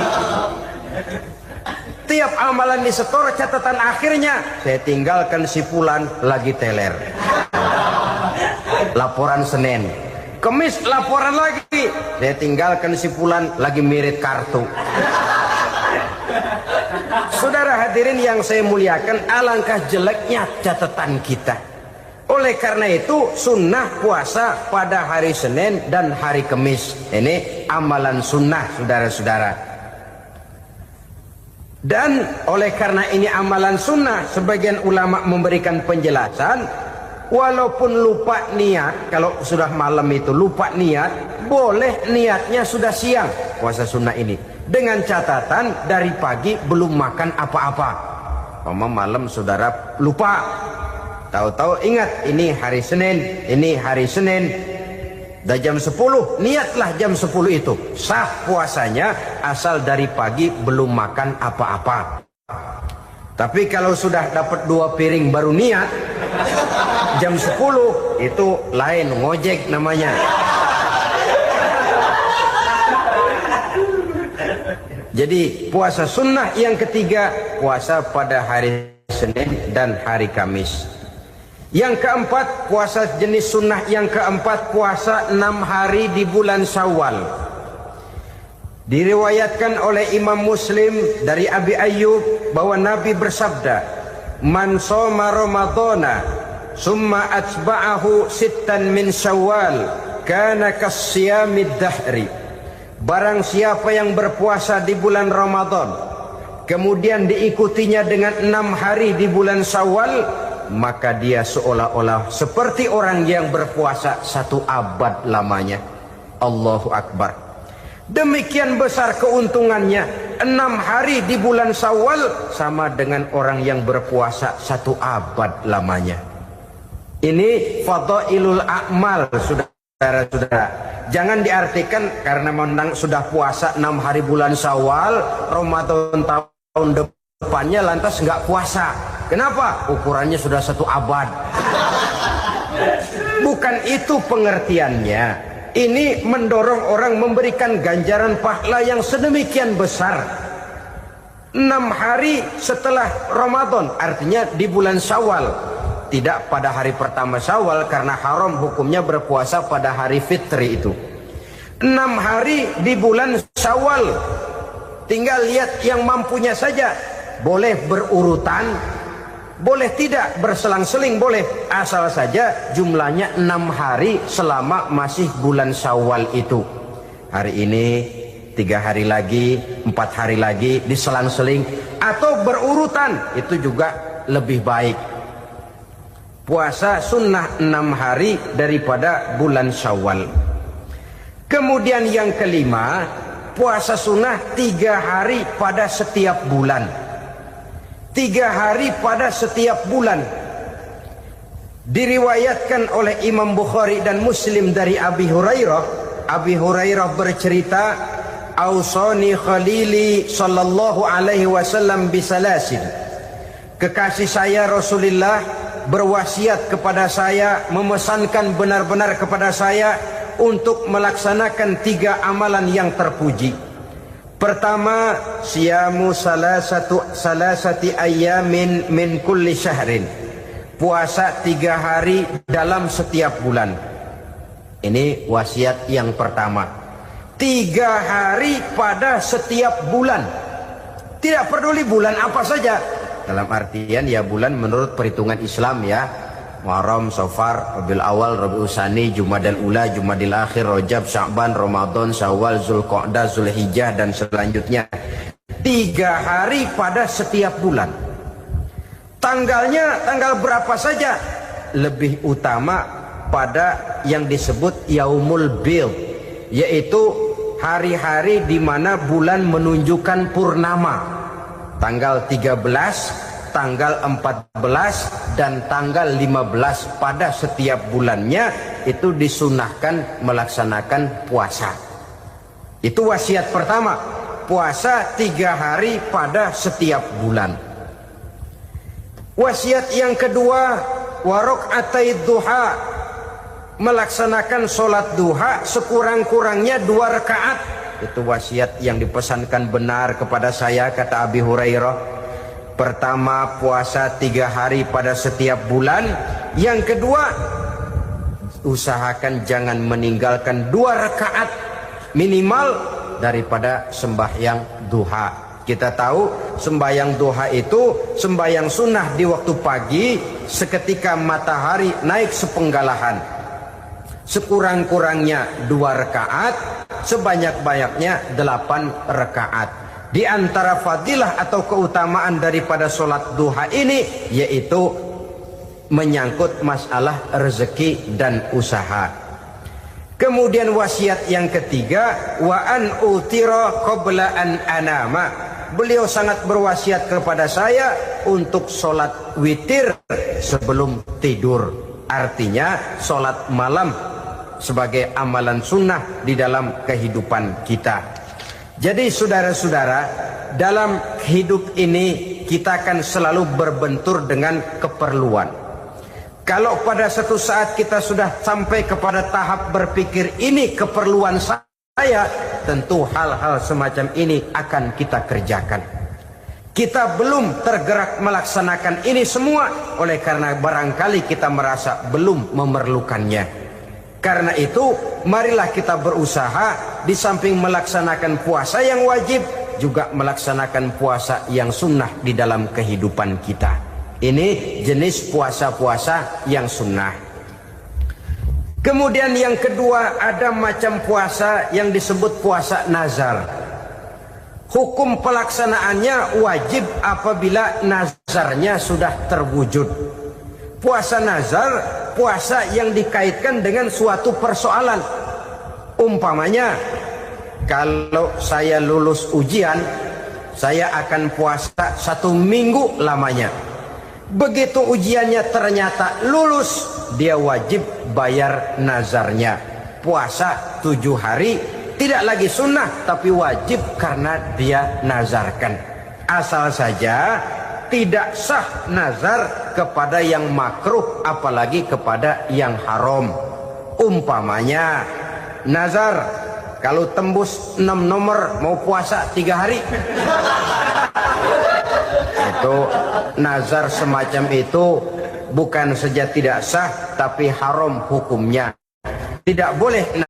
Tiap amalan disetor, catatan akhirnya saya tinggalkan si fulan lagi teler. Laporan Senin. Kamis laporan lagi, saya tinggalkan si fulan lagi mirip kartu. Saudara hadirin yang saya muliakan, alangkah jeleknya catatan kita. Oleh karena itu sunnah puasa pada hari Senin dan hari Kamis. Ini amalan sunnah, saudara-saudara. Dan oleh karena ini amalan sunnah, sebagian ulama memberikan penjelasan, walaupun lupa niat, kalau sudah malam itu lupa niat, boleh niatnya sudah siang puasa sunnah ini, dengan catatan dari pagi belum makan apa-apa. Malam saudara lupa, tahu-tahu ingat ini hari Senin, ini hari Senin, dah jam 10, niatlah jam 10 itu, sah puasanya asal dari pagi belum makan apa-apa. Tapi kalau sudah dapat 2 piring baru niat, jam 10 itu lain, ngojek namanya. Jadi puasa sunnah yang ketiga, puasa pada hari Senin dan hari Kamis. Yang keempat, puasa jenis sunnah yang keempat, puasa 6 hari di bulan Syawal. Diriwayatkan oleh Imam Muslim dari Abi Ayyub bahwa Nabi bersabda, "Man shoma Ramadhana summa atba'ahu sittan min Syawal kana kasyamid dahri." Barang siapa yang berpuasa di bulan Ramadan kemudian diikutinya dengan 6 hari di bulan Syawal, maka dia seolah-olah seperti orang yang berpuasa 1 abad lamanya. Allahu Akbar. Demikian besar keuntungannya. 6 hari di bulan Syawal sama dengan orang yang berpuasa 1 abad lamanya. Ini fadailul a'mal, saudara-saudara. Jangan diartikan karena menang sudah puasa 6 hari bulan Syawal, Ramadan tahun depannya lantas nggak puasa. Kenapa? Ukurannya sudah 1 abad. Bukan itu pengertiannya. Ini mendorong orang memberikan ganjaran pahala yang sedemikian besar. 6 hari setelah Ramadan, artinya di bulan Syawal. Tidak pada hari pertama Syawal karena haram hukumnya berpuasa pada hari fitri itu. 6 hari di bulan Syawal. Tinggal lihat yang mampunya saja. Boleh berurutan, boleh tidak berselang-seling, boleh, asal saja jumlahnya 6 hari selama masih bulan Syawal itu. Hari ini 3 hari lagi, 4 hari lagi, diselang-seling atau berurutan, itu juga lebih baik. Puasa sunnah 6 hari daripada bulan Syawal. Kemudian yang kelima, puasa sunnah 3 hari pada setiap bulan. 3 hari pada setiap bulan. Diriwayatkan oleh Imam Bukhari dan Muslim dari Abi Hurairah. Abi Hurairah bercerita, "Ausani Khalili sallallahu alaihi wasallam bisalasin." Kekasih saya Rasulullah berwasiat kepada saya, memesankan benar-benar kepada saya untuk melaksanakan 3 amalan yang terpuji. Pertama, siyamu salasati ayyamin min kulli syahrin. Puasa 3 hari dalam setiap bulan. Ini wasiat yang pertama. 3 hari pada setiap bulan. Tidak peduli bulan apa saja. Dalam artian ya bulan menurut perhitungan Islam ya. Muharram, Safar, Rabiul Awal, Rabiul Tsani, Jumadal Ula, Jumadil Akhir, Rajab, Sya'ban, Ramadan, Syawal, Zulqa'dah, Zulhijjah dan selanjutnya. 3 hari pada setiap bulan. Tanggalnya tanggal berapa saja. Lebih utama pada yang disebut Yaumul Bid, yaitu hari-hari di mana bulan menunjukkan purnama. Tanggal 13, tanggal 14 dan tanggal 15 pada setiap bulannya itu disunahkan melaksanakan puasa. Itu wasiat pertama, puasa 3 hari pada setiap bulan. Wasiat yang kedua, waraqatai duha, melaksanakan sholat duha sekurang-kurangnya 2 rakaat. Itu wasiat yang dipesankan benar kepada saya, kata Abi Hurairah. Pertama, puasa 3 hari pada setiap bulan. Yang kedua, usahakan jangan meninggalkan 2 rakaat minimal daripada sembahyang duha. Kita tahu sembahyang duha itu sembahyang sunnah di waktu pagi seketika matahari naik sepenggalahan. Sekurang-kurangnya 2 rakaat, sebanyak-banyaknya 8 rakaat. Di antara fadilah atau keutamaan daripada sholat duha ini yaitu menyangkut masalah rezeki dan usaha. Kemudian wasiat yang ketiga, wa an utira qabla an anama. Beliau sangat berwasiat kepada saya untuk sholat witir sebelum tidur. Artinya sholat malam sebagai amalan sunnah di dalam kehidupan kita. Jadi saudara-saudara, dalam hidup ini kita akan selalu berbentur dengan keperluan. Kalau pada satu saat kita sudah sampai kepada tahap berpikir ini keperluan saya, tentu hal-hal semacam ini akan kita kerjakan. Kita belum tergerak melaksanakan ini semua oleh karena barangkali kita merasa belum memerlukannya. Karena itu, marilah kita berusaha di samping melaksanakan puasa yang wajib, juga melaksanakan puasa yang sunnah di dalam kehidupan kita. Ini jenis puasa-puasa yang sunnah. Kemudian yang kedua, ada macam puasa yang disebut puasa nazar. Hukum pelaksanaannya wajib apabila nazarnya sudah terwujud. Puasa nazar, puasa yang dikaitkan dengan suatu persoalan. Umpamanya, kalau saya lulus ujian, saya akan puasa 1 minggu lamanya. Begitu ujiannya ternyata lulus, dia wajib bayar nazarnya. Puasa 7 hari, tidak lagi sunnah, tapi wajib karena dia nazarkan. Asal saja tidak sah nazar kepada yang makruh, apalagi kepada yang haram. Umpamanya nazar, kalau tembus 6 nomor mau puasa 3 hari. Itu nazar semacam itu bukan saja tidak sah, tapi haram hukumnya. Tidak boleh